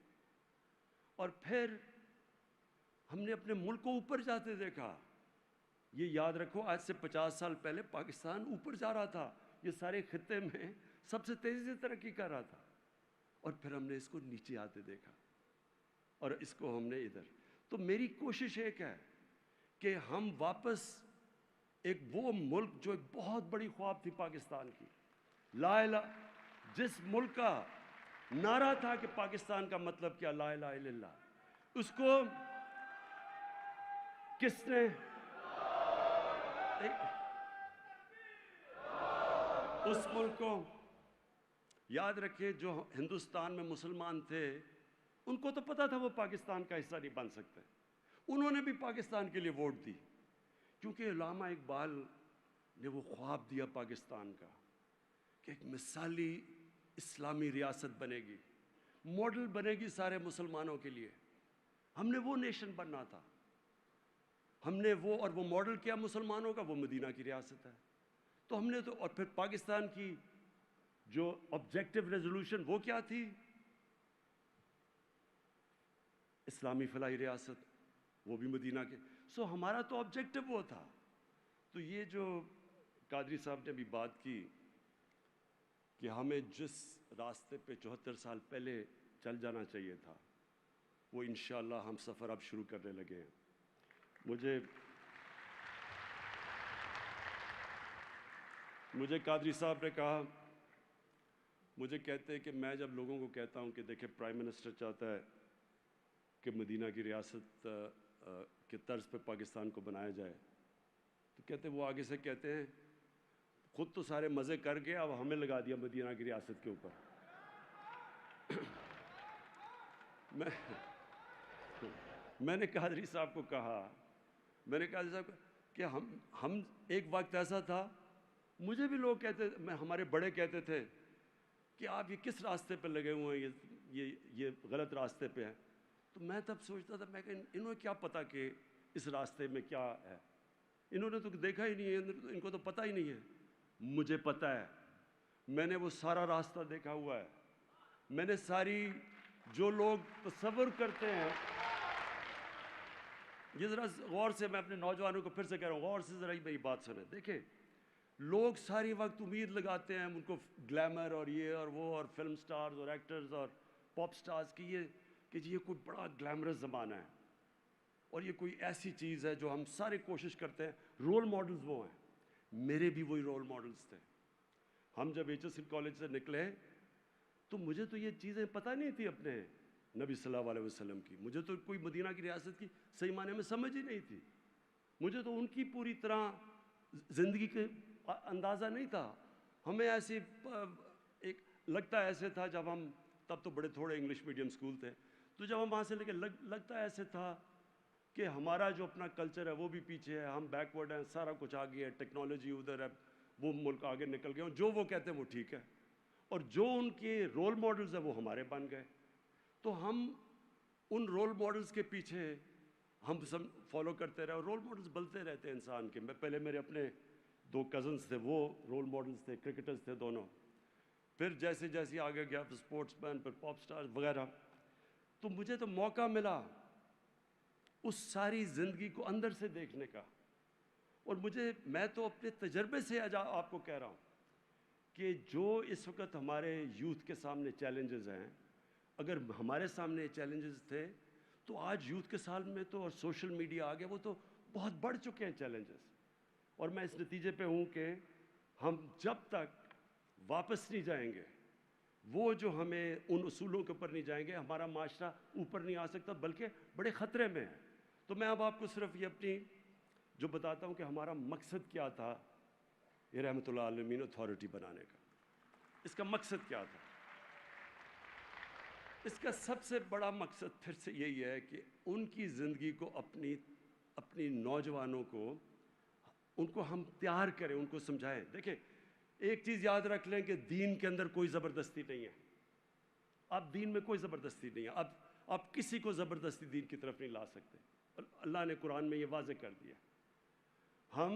اور پھر ہم نے اپنے ملک کو اوپر جاتے دیکھا. یہ یاد رکھو, آج سے 50 سال پہلے پاکستان اوپر جا رہا تھا, یہ سارے خطے میں سب سے تیزی سے ترقی کر رہا تھا. اور پھر ہم نے اس کو نیچے آتے دیکھا, اور اس کو ہم نے ادھر. تو میری کوشش ایک ہے کہ ہم واپس ایک وہ ملک جو ایک بہت بڑی خواب تھی پاکستان کی, لا الہ, جس ملک کا نعرہ تھا کہ پاکستان کا مطلب کیا, لا الہ الا اللہ, اس کو کس نے اس ملک کو یاد رکھے. جو ہندوستان میں مسلمان تھے ان کو تو پتا تھا وہ پاکستان کا حصہ نہیں بن سکتے, انہوں نے بھی پاکستان کے لیے ووٹ دی, کیونکہ علامہ اقبال نے وہ خواب دیا پاکستان کا کہ ایک مثالی اسلامی ریاست بنے گی, ماڈل بنے گی سارے مسلمانوں کے لیے. ہم نے وہ نیشن بننا تھا, ہم نے اور وہ ماڈل کیا مسلمانوں کا, وہ مدینہ کی ریاست ہے. تو ہم نے اور پھر پاکستان کی جو آبجیکٹو ریزولوشن وہ کیا تھی, اسلامی فلاحی ریاست, وہ بھی مدینہ کے. ہمارا تو آبجیکٹو وہ تھا. تو یہ جو قادری صاحب نے بھی بات کی کہ ہمیں جس راستے پہ 74 سال پہلے چل جانا چاہیے تھا, وہ انشاءاللہ ہم سفر اب شروع کرنے لگے ہیں. مجھے قادری صاحب نے کہا, مجھے کہتے ہیں کہ میں جب لوگوں کو کہتا ہوں کہ دیکھیں پرائم منسٹر چاہتا ہے کہ مدینہ کی ریاست کے طرز پہ پاکستان کو بنایا جائے, تو کہتے وہ آگے سے کہتے ہیں خود تو سارے مزے کر گئے, اب ہمیں لگا دیا مدینہ کی ریاست کے اوپر. میں نے قادری صاحب کو کہا, کہ ہم ایک وقت ایسا تھا, مجھے بھی لوگ کہتے, ہمارے بڑے کہتے تھے کہ آپ یہ کس راستے پہ لگے ہوئے ہیں, یہ غلط راستے پہ ہیں. تو میں تب سوچتا تھا, میں کہ انہوں نے کیا پتا کہ اس راستے میں کیا ہے, انہوں نے تو دیکھا ہی نہیں ہے, ان کو تو پتہ ہی نہیں ہے. مجھے پتہ ہے, میں نے وہ سارا راستہ دیکھا ہوا ہے. میں نے ساری جو لوگ تصور کرتے ہیں, یہ ذرا غور سے, میں اپنے نوجوانوں کو پھر سے کہہ رہا ہوں, غور سے ذرا میری بات سنیں. دیکھیں, لوگ ساری وقت امید لگاتے ہیں, ان کو گلیمر اور یہ اور وہ اور فلم سٹارز اور ایکٹرز اور پاپ سٹارز کی یہ کوئی بڑا گلیمرس زمانہ ہے, اور یہ کوئی ایسی چیز ہے جو ہم سارے کوشش کرتے ہیں. رول ماڈلز وہ ہیں, میرے بھی وہی رول ماڈلز تھے. ہم جب HSN کالج سے نکلے تو مجھے تو یہ چیزیں پتہ نہیں تھی اپنے نبی صلی اللہ علیہ وسلم کی. مجھے تو کوئی مدینہ کی ریاست کی صحیح معنی میں سمجھ ہی نہیں تھی. مجھے تو ان کی پوری طرح زندگی کے اندازہ نہیں تھا. ہمیں ایسی ایک لگتا ایسے تھا جب ہم, تب تو بڑے تھوڑے انگلش میڈیم اسکول تھے, تو جب ہم وہاں سے لے کے لگتا ایسے تھا کہ ہمارا جو اپنا کلچر ہے وہ بھی پیچھے ہے, ہم بیکورڈ ہیں, سارا کچھ آگے ہے, ٹیکنالوجی ادھر ہے, وہ ملک آگے نکل گئے, جو وہ کہتے ہیں وہ ٹھیک ہے, اور جو ان کے رول ماڈلز ہیں وہ ہمارے بن گئے. تو ہم ان رول ماڈلز کے پیچھے ہم سب فالو کرتے رہے, اور رول ماڈلز بنتے رہتے ہیں انسان کے. میں پہلے میرے اپنے 2 کزنس تھے, وہ رول ماڈلز تھے, کرکٹرز تھے دونوں. پھر جیسے جیسے آگے گیا پھر اسپورٹس مین, پھر پاپ اسٹار وغیرہ. تو مجھے تو موقع ملا اس ساری زندگی کو اندر سے دیکھنے کا. اور میں تو اپنے تجربے سے آپ کو کہہ رہا ہوں کہ جو اس وقت ہمارے یوتھ کے سامنے چیلنجز ہیں, اگر ہمارے سامنے چیلنجز تھے تو آج یوتھ کے سال میں تو, اور سوشل میڈیا آ گیا, وہ تو بہت بڑھ چکے ہیں چیلنجز. اور میں اس نتیجے پہ ہوں کہ ہم جب تک واپس نہیں جائیں گے, وہ جو ہمیں ان اصولوں کے اوپر نہیں جائیں گے, ہمارا معاشرہ اوپر نہیں آ سکتا, بلکہ بڑے خطرے میں ہے. تو میں اب آپ کو صرف یہ اپنی جو بتاتا ہوں کہ ہمارا مقصد کیا تھا یہ رحمت اللہ عالمین اتھارٹی بنانے کا. اس کا مقصد کیا تھا؟ اس کا سب سے بڑا مقصد پھر سے یہی ہے کہ ان کی زندگی کو, اپنی نوجوانوں کو, ان کو ہم تیار کریں, ان کو سمجھائیں. دیکھیں ایک چیز یاد رکھ لیں کہ دین کے اندر کوئی زبردستی نہیں ہے. اب دین میں کوئی زبردستی نہیں ہے. اب آپ کسی کو زبردستی دین کی طرف نہیں لا سکتے. اللہ نے قرآن میں یہ واضح کر دیا. ہم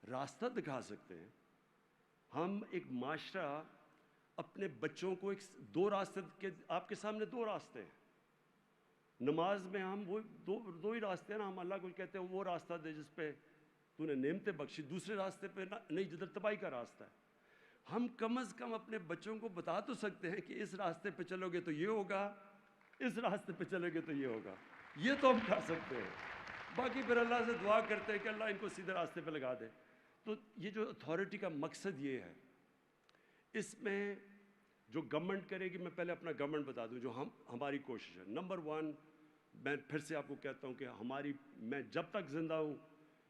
راستہ دکھا سکتے ہیں. ہم ایک معاشرہ اپنے بچوں کو 2 راستے کے, آپ کے سامنے 2 راستے ہیں. نماز میں ہم وہ دو ہی راستے ہیں نا. ہم اللہ کو کہتے ہیں وہ راستہ دے جس پہ تو نے نعمتیں بخشی, دوسرے راستے پہ نہیں جدھر تباہی کا راستہ ہے. ہم کم از کم اپنے بچوں کو بتا تو سکتے ہیں کہ اس راستے پہ چلو گے تو یہ ہوگا, اس راستے پہ چلو گے تو یہ ہوگا. یہ تو ہم کر سکتے ہیں. باقی پھر اللہ سے دعا کرتے ہیں کہ اللہ ان کو سیدھے راستے پہ لگا دے. تو یہ جو اتھارٹی کا مقصد یہ ہے, اس میں جو گورنمنٹ کرے گی, میں پہلے اپنا گورنمنٹ بتا دوں جو ہماری کوشش ہے. نمبر 1, میں پھر سے آپ کو کہتا ہوں کہ میں جب تک زندہ ہوں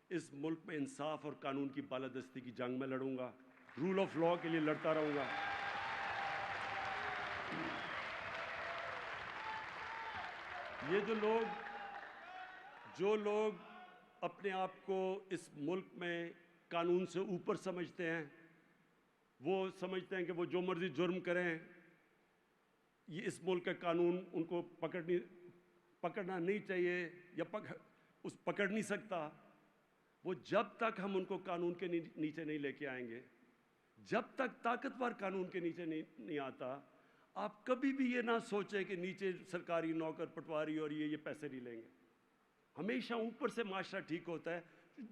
اس ملک میں انصاف اور قانون کی بالادستی کی جنگ میں لڑوں گا, رول آف لاء کے لیے لڑتا رہوں گا. یہ جو لوگ اپنے آپ کو اس ملک میں قانون سے اوپر سمجھتے ہیں, وہ سمجھتے ہیں کہ وہ جو مرضی جرم کریں, یہ اس ملک کا قانون ان کو پکڑنا نہیں چاہیے یا پکڑ نہیں سکتا. وہ جب تک ہم ان کو قانون کے نیچے نہیں لے کے آئیں گے, جب تک طاقتور قانون کے نیچے نہیں آتا, آپ کبھی بھی یہ نہ سوچیں کہ نیچے سرکاری نوکر پٹواری اور یہ پیسے نہیں لیں گے. ہمیشہ اوپر سے معاشرہ ٹھیک ہوتا ہے,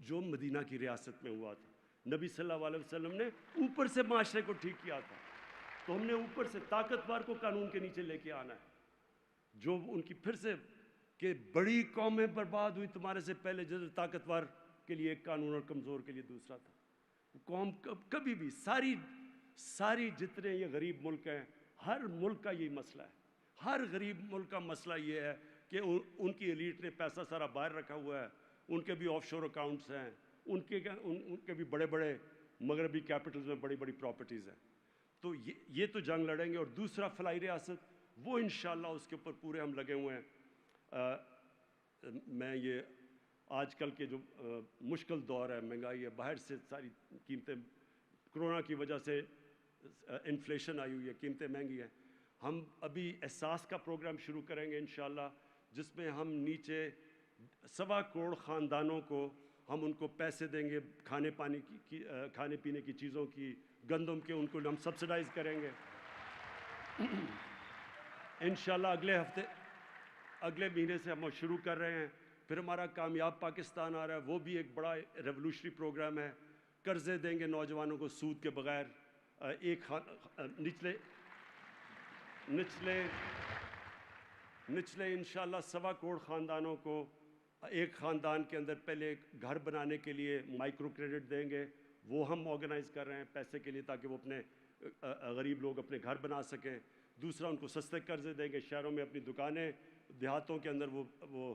جو مدینہ کی ریاست میں ہوا تھا. نبی صلی اللہ علیہ وسلم نے اوپر سے معاشرے کو ٹھیک کیا تھا. تو ہم نے اوپر سے طاقتور کو قانون کے نیچے لے کے آنا ہے. جو ان کی پھر سے کہ بڑی قومیں برباد ہوئی تمہارے سے پہلے, جدھر طاقتور کے لیے ایک قانون اور کمزور کے لیے دوسرا تھا. قوم کبھی بھی ساری جتنے یہ غریب ملک ہیں, ہر ملک کا یہی مسئلہ ہے. ہر غریب ملک کا مسئلہ یہ ہے کہ ان کی ایلیٹ نے پیسہ سارا باہر رکھا ہوا ہے. ان کے بھی آف شور اکاؤنٹس ہیں, ان کے بھی بڑے بڑے مغربی کیپٹلز میں بڑی بڑی پراپرٹیز ہیں. تو یہ تو جنگ لڑیں گے. اور دوسرا فلاحی ریاست, وہ انشاءاللہ اس کے اوپر پورے ہم لگے ہوئے ہیں. میں یہ آج کل کے جو مشکل دور ہے, مہنگائی ہے, باہر سے ساری قیمتیں, کرونا کی وجہ سے انفلیشن آئی ہوئی ہے, قیمتیں مہنگی ہیں. ہم ابھی احساس کا پروگرام شروع کریں گے انشاءاللہ, جس میں ہم نیچے 1.25 کروڑ خاندانوں کو ہم ان کو پیسے دیں گے, کھانے پینے کی چیزوں کی, گندم کے, ان کو ہم سبسڈائز کریں گے انشاءاللہ. اگلے مہینے سے ہم شروع کر رہے ہیں. پھر ہمارا کامیاب پاکستان آ رہا ہے, وہ بھی ایک بڑا ریولوشنری پروگرام ہے. قرضے دیں گے نوجوانوں کو سود کے بغیر. نچلے انشاءاللہ 1.25 کروڑ خاندانوں کو ایک خاندان کے اندر پہلے گھر بنانے کے لیے مائکرو کریڈٹ دیں گے. وہ ہم آرگنائز کر رہے ہیں پیسے کے لیے تاکہ وہ اپنے غریب لوگ اپنے گھر بنا سکیں. دوسرا ان کو سستے قرضے دیں گے, شہروں میں اپنی دکانیں, دیہاتوں کے اندر وہ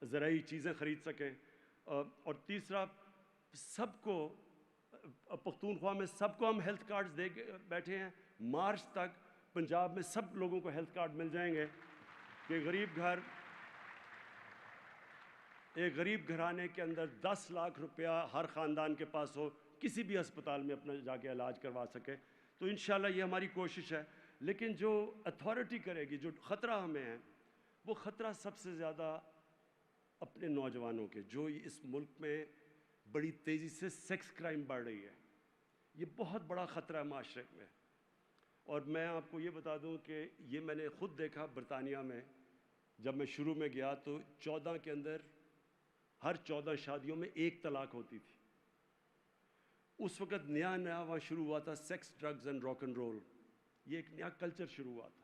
زرعی چیزیں خرید سکیں. اور تیسرا سب کو پختونخوا میں سب کو ہم ہیلتھ کارڈز دے کے بیٹھے ہیں. مارچ تک پنجاب میں سب لوگوں کو ہیلتھ کارڈ مل جائیں گے کہ ایک غریب گھرانے کے اندر 10 لاکھ روپیہ ہر خاندان کے پاس ہو, کسی بھی ہسپتال میں اپنا جا کے علاج کروا سکے. تو انشاءاللہ یہ ہماری کوشش ہے. لیکن جو اتھارٹی کرے گی, جو خطرہ ہمیں ہے, وہ خطرہ سب سے زیادہ اپنے نوجوانوں کے, جو اس ملک میں بڑی تیزی سے سیکس کرائم بڑھ رہی ہے. یہ بہت بڑا خطرہ ہے معاشرے میں. اور میں آپ کو یہ بتا دوں کہ یہ میں نے خود دیکھا برطانیہ میں. جب میں شروع میں گیا تو 14 کے اندر ہر 14 شادیوں میں 1 طلاق ہوتی تھی. اس وقت نیا وہاں شروع ہوا تھا sex, drugs and rock and roll. یہ ایک نیا کلچر شروع ہوا تھا.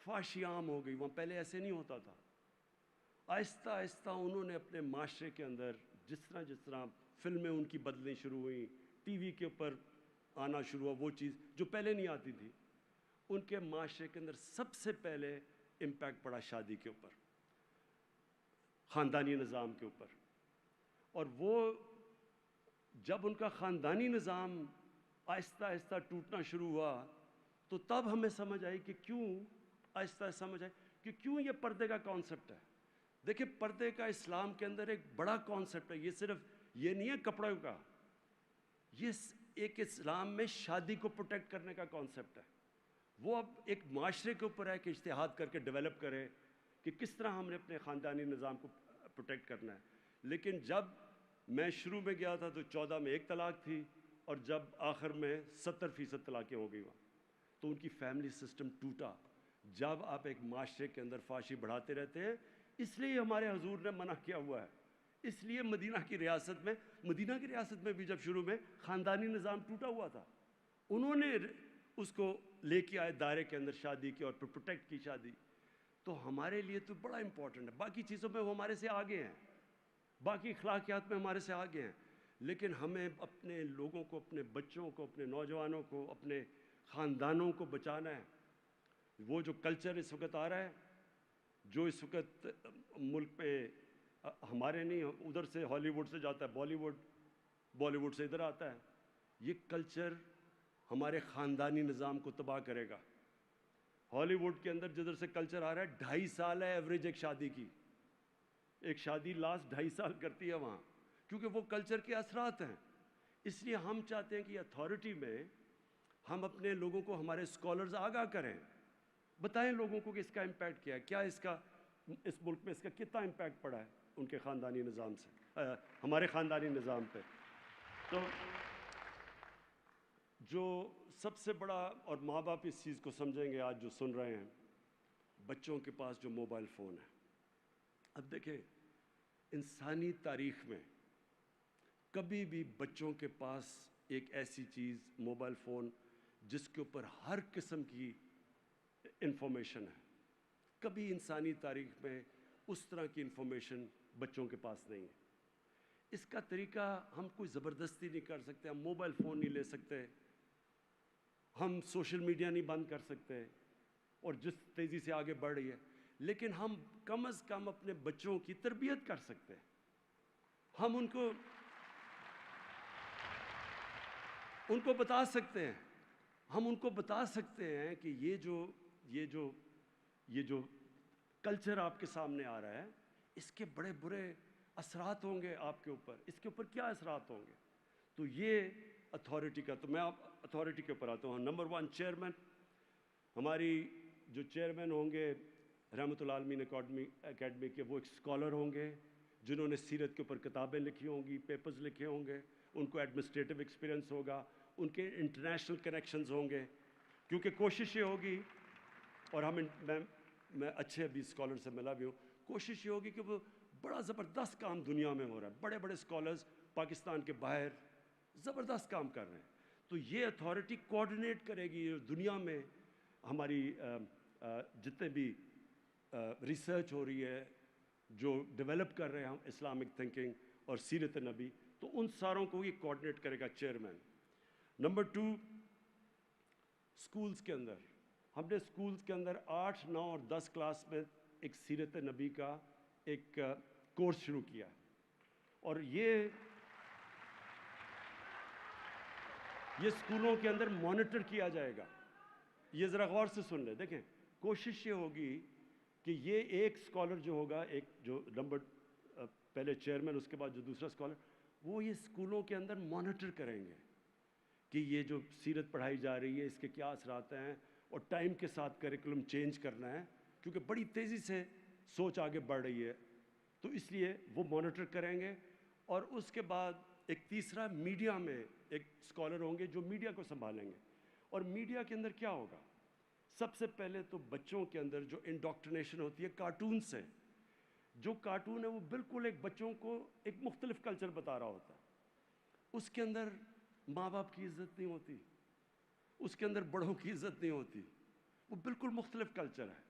فحاشی عام ہو گئی وہاں, پہلے ایسے نہیں ہوتا تھا. آہستہ آہستہ انہوں نے اپنے معاشرے کے اندر جس طرح فلمیں ان کی بدلنی شروع ہوئیں, ٹی وی کے اوپر آنا شروع ہوا, وہ چیز جو پہلے نہیں آتی تھی, ان کے معاشرے کے اندر سب سے پہلے امپیکٹ پڑا شادی کے اوپر, خاندانی نظام کے اوپر. اور وہ جب ان کا خاندانی نظام آہستہ آہستہ ٹوٹنا شروع ہوا تو تب ہمیں سمجھ آئی کہ کیوں یہ پردے کا کانسیپٹ ہے. دیکھیں, پردے کا اسلام کے اندر ایک بڑا کانسیپٹ ہے. یہ صرف یہ نہیں ہے کپڑوں کا, یہ ایک اسلام میں شادی کو پروٹیکٹ کرنے کا کانسیپٹ ہے. وہ اب ایک معاشرے کے اوپر ہے کہ اجتہاد کر کے ڈیولپ کرے کہ کس طرح ہم نے اپنے خاندانی نظام کو پروٹیکٹ کرنا ہے. لیکن جب میں شروع میں گیا تھا تو 14 میں 1 طلاق تھی, اور جب آخر میں 70% طلاقیں ہو گئی وہاں, تو ان کی فیملی سسٹم ٹوٹا. جب آپ ایک معاشرے کے اندر فحاشی بڑھاتے رہتے ہیں, اس لیے ہمارے حضور نے منع کیا ہوا ہے. اس لیے مدینہ کی ریاست میں بھی جب شروع میں خاندانی نظام ٹوٹا ہوا تھا, انہوں نے اس کو لے کے آئے دائرے کے اندر شادی کی اور پروٹیکٹ کی شادی. تو ہمارے لیے تو بڑا امپورٹنٹ ہے. باقی چیزوں میں وہ ہمارے سے آگے ہیں, باقی اخلاقیات میں ہمارے سے آگے ہیں, لیکن ہمیں اپنے لوگوں کو, اپنے بچوں کو, اپنے نوجوانوں کو, اپنے خاندانوں کو بچانا ہے. وہ جو کلچر اس وقت آ رہا ہے, جو اس وقت ملک میں ہمارے نہیں, ادھر سے ہالی ووڈ سے جاتا ہے بالی ووڈ سے ادھر آتا ہے, یہ کلچر ہمارے خاندانی نظام کو تباہ کرے گا. ہالی ووڈ کے اندر جدھر سے کلچر آ رہا ہے, 2.5 سال ہے ایوریج ایک شادی کی. ایک شادی لاسٹ 2.5 سال کرتی ہے وہاں, کیونکہ وہ کلچر کے اثرات ہیں. اس لیے ہم چاہتے ہیں کہ اتھارٹی میں ہم اپنے لوگوں کو, ہمارے اسکالرز آگاہ کریں, بتائیں لوگوں کو کہ اس کا امپیکٹ کیا ہے, کیا اس ملک میں اس کا کتنا امپیکٹ پڑا ہے ان کے خاندانی نظام سے, ہمارے خاندانی نظام پہ. تو جو سب سے بڑا, اور ماں باپ اس چیز کو سمجھیں گے آج جو سن رہے ہیں, بچوں کے پاس جو موبائل فون ہے. اب دیکھیں, انسانی تاریخ میں کبھی بھی بچوں کے پاس ایک ایسی چیز موبائل فون جس کے اوپر ہر قسم کی انفارمیشن ہے, کبھی انسانی تاریخ میں اس طرح کی انفارمیشن بچوں کے پاس نہیں ہے. اس کا طریقہ ہم کوئی زبردستی نہیں کر سکتے, ہم موبائل فون نہیں لے سکتے, ہم سوشل میڈیا نہیں بند کر سکتے, اور جس تیزی سے آگے بڑھ رہی ہے, لیکن ہم کم از کم اپنے بچوں کی تربیت کر سکتے ہیں. ہم ان کو بتا سکتے ہیں, ہم ان کو بتا سکتے ہیں کہ یہ جو کلچر آپ کے سامنے آ رہا ہے, اس کے بڑے برے اثرات ہوں گے آپ کے اوپر, اس کے اوپر کیا اثرات ہوں گے. تو یہ اتھارٹی کا, تو میں اتھارٹی کے اوپر آتا ہوں. نمبر 1 چیئرمین, ہماری جو چیئرمین ہوں گے رحمۃ العالمین اکیڈمی کے, وہ ایک اسکالر ہوں گے جنہوں نے سیرت کے اوپر کتابیں لکھی ہوں گی, پیپرز لکھے ہوں گے, ان کو ایڈمنسٹریٹو ایکسپیرینس ہوگا, ان کے انٹرنیشنل کنیکشنز ہوں گے. کیونکہ کوشش یہ ہوگی, اور میں اچھے ابھی اسکالر سے ملا بھی ہوں, کوشش یہ ہوگی کہ وہ بڑا زبردست کام دنیا میں ہو رہا ہے, بڑے بڑے اسکالرز پاکستان کے باہر زبردست کام کر رہے ہیں. تو یہ اتھارٹی کوآرڈینیٹ کرے گی دنیا میں ہماری جتنے بھی ریسرچ ہو رہی ہے, جو ڈیولپ کر رہے ہیں ہم اسلامک تھنکنگ اور سیرت نبی, تو ان ساروں کو یہ کوآرڈینیٹ کرے گا چیئرمین. نمبر 2, اسکولس کے اندر ہم نے اسکولس کے اندر 8, 9 اور 10 کلاس میں ایک سیرت نبی کا ایک کورس شروع کیا ہے, اور یہ اسکولوں کے اندر مانیٹر کیا جائے گا. یہ ذرا غور سے سن لیں. دیکھیں, کوشش یہ ہوگی کہ یہ ایک اسکالر جو ہوگا, ایک جو نمبر پہلے چیئرمین, اس کے بعد جو دوسرا اسکالر, وہ یہ اسکولوں کے اندر مانیٹر کریں گے کہ یہ جو سیرت پڑھائی جا رہی ہے اس کے کیا اثرات ہیں, اور ٹائم کے ساتھ کریکولم چینج کرنا ہے کیونکہ بڑی تیزی سے سوچ آگے بڑھ رہی ہے, تو اس لیے وہ مانیٹر کریں گے. اور اس کے بعد ایک تیسرا, میڈیا میں ایک اسکالر ہوں گے جو میڈیا کو سنبھالیں گے. اور میڈیا کے اندر کیا ہوگا, سب سے پہلے تو بچوں کے اندر جو انڈاکٹرینیشن ہوتی ہے کارٹون سے, جو کارٹون ہے وہ بالکل ایک بچوں کو ایک مختلف کلچر بتا رہا ہوتا ہے. اس کے اندر ماں باپ کی عزت نہیں ہوتی, اس کے اندر بڑوں کی عزت نہیں ہوتی, وہ بالکل مختلف کلچر ہے.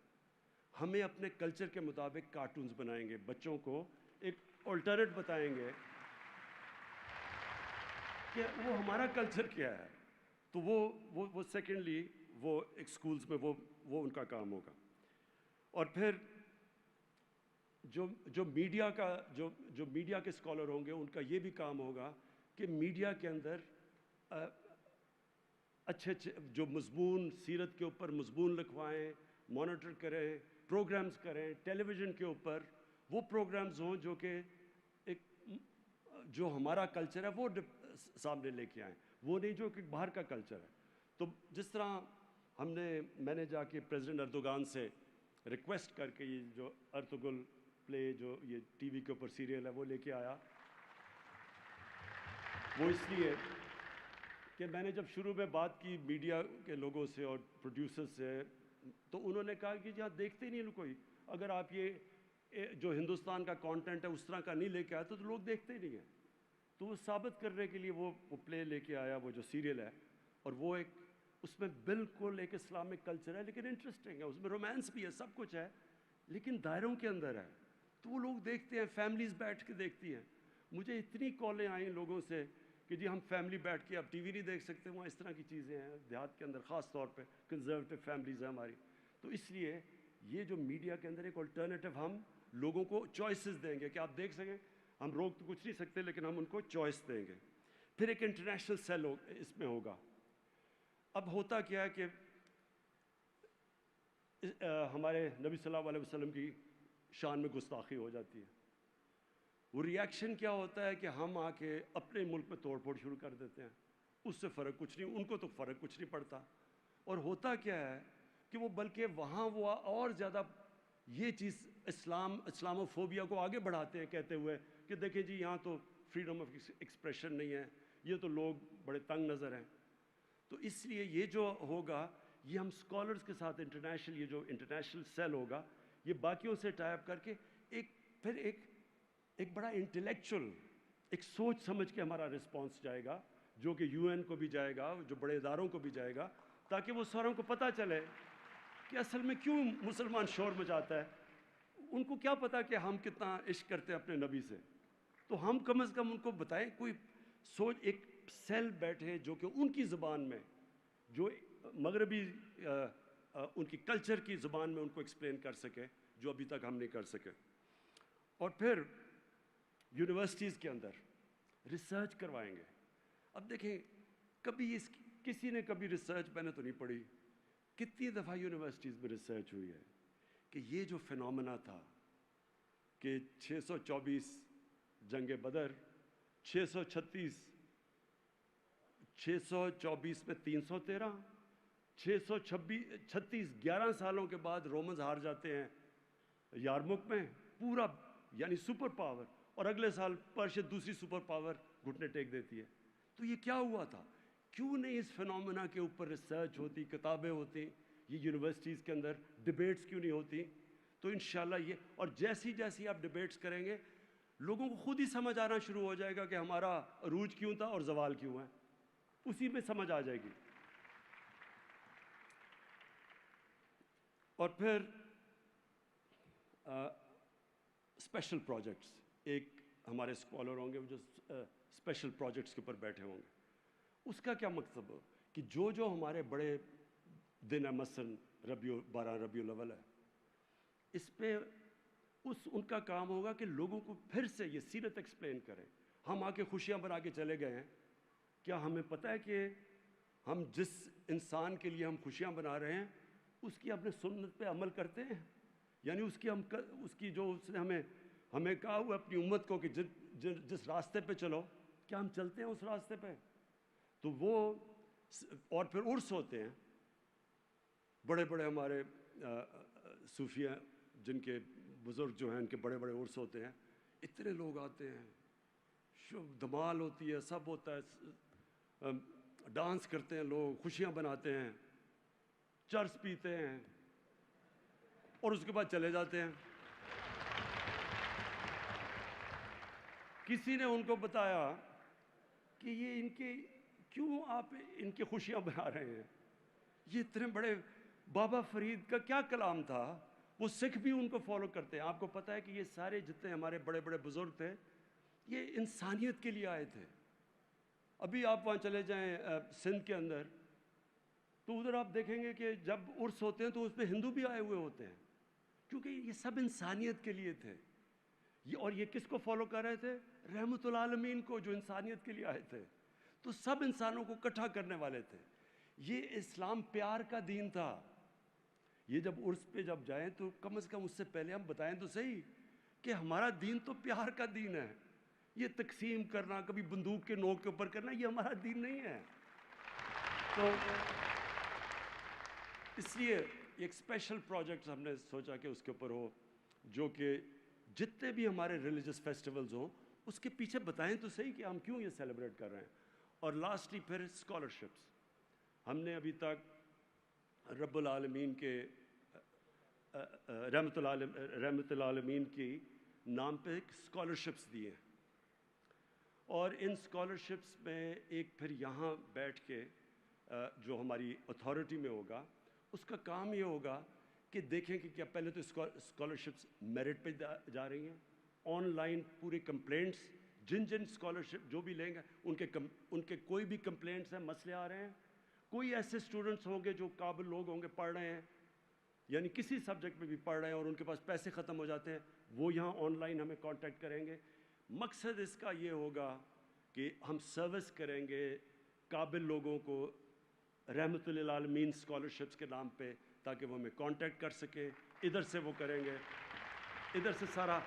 ہمیں اپنے کلچر کے مطابق کارٹونز بنائیں گے, بچوں کو ایک الٹرنیٹ بتائیں گے کہ وہ ہمارا کلچر کیا ہے. تو وہ سیکنڈلی وہ ایک سکولز میں وہ ان کا کام ہوگا. اور پھر جو میڈیا کا جو میڈیا کے اسکالر ہوں گے ان کا یہ بھی کام ہوگا کہ میڈیا کے اندر اچھے جو مضمون سیرت کے اوپر مضمون لکھوائیں, مانیٹر کریں, پروگرامز کریں ٹیلی ویژن کے اوپر, وہ پروگرامز ہوں جو کہ ایک جو ہمارا کلچر ہے وہ سامنے لے کے آئیں, وہ نہیں جو کہ باہر کا کلچر ہے. تو جس طرح میں نے جا کے پریزیڈنٹ اردوغان سے ریکویسٹ کر کے یہ جو ارطغرل پلے جو یہ ٹی وی کے اوپر سیریل ہے وہ لے کے آیا, وہ اس لیے کہ میں نے جب شروع میں بات کی میڈیا کے لوگوں سے اور پروڈیوسر سے, تو انہوں نے کہا کہ یہاں دیکھتے نہیں کوئی, اگر آپ یہ جو ہندوستان کا کانٹینٹ ہے اس طرح کا نہیں لے کے آئے تو لوگ دیکھتے ہی نہیں ہیں. تو وہ ثابت کرنے کے لیے وہ پلے لے کے آیا, وہ جو سیریل ہے, اور وہ ایک اس میں بالکل ایک اسلامک کلچر ہے لیکن انٹرسٹنگ ہے, اس میں رومانس بھی ہے, سب کچھ ہے, لیکن دائروں کے اندر ہے. تو وہ لوگ دیکھتے ہیں, فیملیز بیٹھ کے دیکھتی ہیں. مجھے اتنی کالیں آئیں لوگوں سے کہ جی ہم فیملی بیٹھ کے اب ٹی وی نہیں دیکھ سکتے, وہاں اس طرح کی چیزیں ہیں دیہات کے اندر, خاص طور پہ کنزرویٹو فیملیز ہیں ہماری. تو اس لیے یہ جو میڈیا کے اندر ایک الٹرنیٹو ہم لوگوں کو چوائسیز دیں گے کہ آپ دیکھ سکیں, ہم روک تو کچھ نہیں سکتے لیکن ہم ان کو چوائس دیں گے. پھر ایک انٹرنیشنل سیل اس میں ہوگا. اب ہوتا کیا ہے کہ ہمارے نبی صلی اللہ علیہ وسلم کی شان میں گستاخی ہو جاتی ہے, وہ ریاکشن کیا ہوتا ہے کہ ہم آ کے اپنے ملک میں توڑ پھوڑ شروع کر دیتے ہیں, اس سے فرق کچھ نہیں, ان کو تو فرق کچھ نہیں پڑتا. اور ہوتا کیا ہے کہ وہ بلکہ وہاں وہ اور زیادہ یہ چیز اسلاموفوبیا کو آگے بڑھاتے ہیں, کہتے ہوئے کہ دیکھیں جی یہاں تو فریڈم آف ایکسپریشن نہیں ہے, یہ تو لوگ بڑے تنگ نظر ہیں. تو اس لیے یہ جو ہوگا یہ ہم اسکالرس کے ساتھ انٹرنیشنل, یہ جو انٹرنیشنل سیل ہوگا یہ باقیوں سے ٹائی اپ کر کے پھر ایک بڑا انٹلیکچوئل ایک سوچ سمجھ کے ہمارا رسپانس جائے گا, جو کہ یو این کو بھی جائے گا, جو بڑے اداروں کو بھی جائے گا, تاکہ وہ ساروں کو پتہ چلے کہ اصل میں کیوں مسلمان شور مچاتا ہے. ان کو کیا پتا کہ ہم کتنا عشق کرتے ہیں اپنے نبی سے, تو ہم کم از کم ان کو بتائیں, کوئی سوچ ایک سیل بیٹھے جو کہ ان کی زبان میں, جو مغربی ان کی کلچر کی زبان میں ان کو ایکسپلین کر سکے, جو ابھی تک ہم نہیں کر سکے. اور پھر یونیورسٹیز کے اندر ریسرچ کروائیں گے. اب دیکھیں کبھی کسی نے کبھی ریسرچ, میں نے تو نہیں پڑھی, کتنی دفعہ یونیورسٹیز میں ریسرچ ہوئی ہے کہ یہ جو فینومینا تھا کہ 624 جنگ بدر, 636 میں 313, 636 11 سالوں کے بعد رومنز ہار جاتے ہیں یارمک میں, پورا یعنی سپر پاور, اور اگلے سال پرشیا دوسری سپر پاور گھٹنے ٹیک دیتی ہے. تو یہ کیا ہوا تھا, کیوں نہیں اس فینومینا کے اوپر ریسرچ ہوتی, کتابیں ہوتی, یہ یونیورسٹیز کے اندر ڈبیٹس کیوں نہیں ہوتی. تو انشاءاللہ یہ, اور جیسی آپ ڈبیٹس کریں گے لوگوں کو خود ہی سمجھ آنا شروع ہو جائے گا کہ ہمارا عروج کیوں تھا اور زوال کیوں ہے, اسی میں سمجھ آ جائے گی. اور پھر اسپیشل پروجیکٹس, ایک ہمارے اسکالر ہوں گے جو اسپیشل پروجیکٹس کے اوپر بیٹھے ہوں گے. اس کا کیا مقصد ہو کہ جو ہمارے بڑے دن ہے، مثلاً 12 ربیع الاول ہے، اس پہ ان کا کام ہوگا کہ لوگوں کو پھر سے یہ سیرت ایکسپلین کریں. ہم آ کے خوشیاں بنا کے چلے گئے ہیں، کیا ہمیں پتہ ہے کہ ہم جس انسان کے لیے ہم خوشیاں بنا رہے ہیں اس کی اپنے سنت پہ عمل کرتے ہیں؟ یعنی اس کی جو اس نے ہمیں کہا ہوا اپنی امت کو کہ جس راستے پہ چلو، کیا ہم چلتے ہیں اس راستے پہ؟ تو وہ اور پھر عرس ہوتے ہیں، بڑے بڑے ہمارے صوفیہ جن کے بزرگ جو ہیں ان کے بڑے بڑے عرس ہوتے ہیں، اتنے لوگ آتے ہیں، دھمال ہوتی ہے، سب ہوتا ہے، ڈانس کرتے ہیں لوگ، خوشیاں بناتے ہیں، چرس پیتے ہیں اور اس کے بعد چلے جاتے ہیں. کسی نے ان کو بتایا کہ یہ کیوں آپ ان کی خوشیاں بنا رہے ہیں؟ یہ اتنے بڑے بابا فرید کا کیا کلام تھا، وہ سکھ بھی ان کو فالو کرتے ہیں. آپ کو پتہ ہے کہ یہ سارے جتنے ہمارے بڑے بڑے بزرگ تھے یہ انسانیت کے لیے آئے تھے. ابھی آپ وہاں چلے جائیں سندھ کے اندر تو ادھر آپ دیکھیں گے کہ جب عرس ہوتے ہیں تو اس میں ہندو بھی آئے ہوئے ہوتے ہیں، کیونکہ یہ سب انسانیت کے لیے تھے. اور یہ کس کو فالو کر رہے تھے؟ رحمت العالمین کو، جو انسانیت کے لیے آئے تھے. تو سب انسانوں کو اکٹھا کرنے والے تھے. یہ اسلام پیار کا دین تھا. یہ جب عرس پہ جب جائیں تو کم از کم اس سے پہلے ہم بتائیں تو صحیح کہ ہمارا دین تو پیار کا دین ہے. یہ تقسیم کرنا، کبھی بندوق کے نوک کے اوپر کرنا، یہ ہمارا دین نہیں ہے. تو اس لیے ایک اسپیشل پروجیکٹ ہم نے سوچا کہ اس کے اوپر ہو، جو کہ جتنے بھی ہمارے ریلیجس فیسٹیولز ہوں اس کے پیچھے بتائیں تو صحیح کہ ہم کیوں یہ سیلیبریٹ کر رہے ہیں. اور لاسٹلی پھر اسکالرشپس. ہم نے ابھی تک رب العالمین کے رحمت العالمین کی نام پہ اسکالرشپس دیے ہیں، اور ان اسکالرشپس میں ایک پھر یہاں بیٹھ کے جو ہماری اتھارٹی میں ہوگا اس کا کام یہ ہوگا کہ دیکھیں کہ کیا پہلے تو اسکالرشپس میرٹ پہ جا رہی ہیں، آن لائن پورے کمپلینٹس جن اسکالرشپ جو بھی لیں گے ان کے کوئی بھی کمپلینٹس ہیں، مسئلے آ رہے ہیں. کوئی ایسے اسٹوڈنٹس ہوں گے جو قابل لوگ ہوں گے، پڑھ رہے ہیں، یعنی کسی سبجیکٹ میں بھی پڑھ رہے ہیں اور ان کے پاس پیسے ختم ہو جاتے ہیں، وہ یہاں آن لائن ہمیں کانٹیکٹ کریں گے. مقصد اس کا یہ ہوگا کہ ہم سروس کریں گے قابل لوگوں کو رحمت للعالمین اسکالرشپس کے نام پہ، تاکہ وہ ہمیں کانٹیکٹ کر سکیں. ادھر سے وہ کریں گے، ادھر سے سارا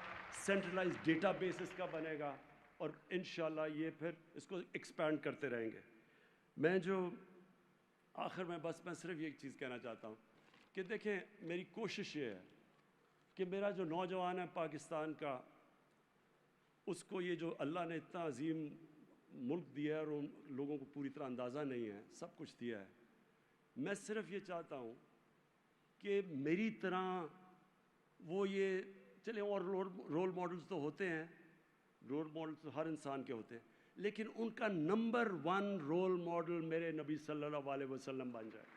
سینٹرلائز ڈیٹا بیس اس کا بنے گا، اور انشاءاللہ یہ پھر اس کو ایکسپینڈ کرتے رہیں گے. میں آخر میں صرف یہ ایک چیز کہنا چاہتا ہوں کہ دیکھیں، میری کوشش یہ ہے کہ میرا جو نوجوان ہے پاکستان کا، اس کو یہ جو اللہ نے اتنا عظیم ملک دیا ہے اور ان لوگوں کو پوری طرح اندازہ نہیں ہے، سب کچھ دیا ہے. میں صرف یہ چاہتا ہوں کہ میری طرح وہ یہ چلیں، اور رول ماڈلز تو ہوتے ہیں، رول ماڈلز تو ہر انسان کے ہوتے ہیں، لیکن ان کا نمبر 1 رول ماڈل میرے نبی صلی اللہ علیہ وسلم بن جائے.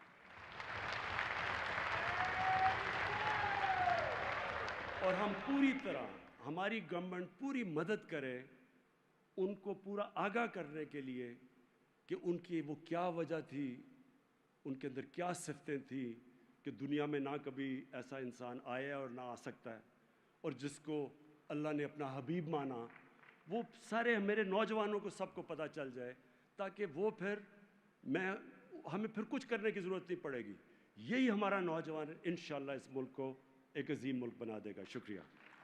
اور ہم پوری طرح، ہماری گورنمنٹ پوری مدد کرے ان کو پورا آگاہ کرنے کے لیے کہ ان کی وہ کیا وجہ تھی، ان کے اندر کیا صفتیں تھیں کہ دنیا میں نہ کبھی ایسا انسان آیا اور نہ آ سکتا ہے، اور جس کو اللہ نے اپنا حبیب مانا. وہ سارے میرے نوجوانوں کو سب کو پتہ چل جائے، تاکہ وہ پھر ہمیں پھر کچھ کرنے کی ضرورت نہیں پڑے گی. یہی ہمارا نوجوان انشاءاللہ اس ملک کو ایک عظیم ملک بنا دے گا. شکریہ.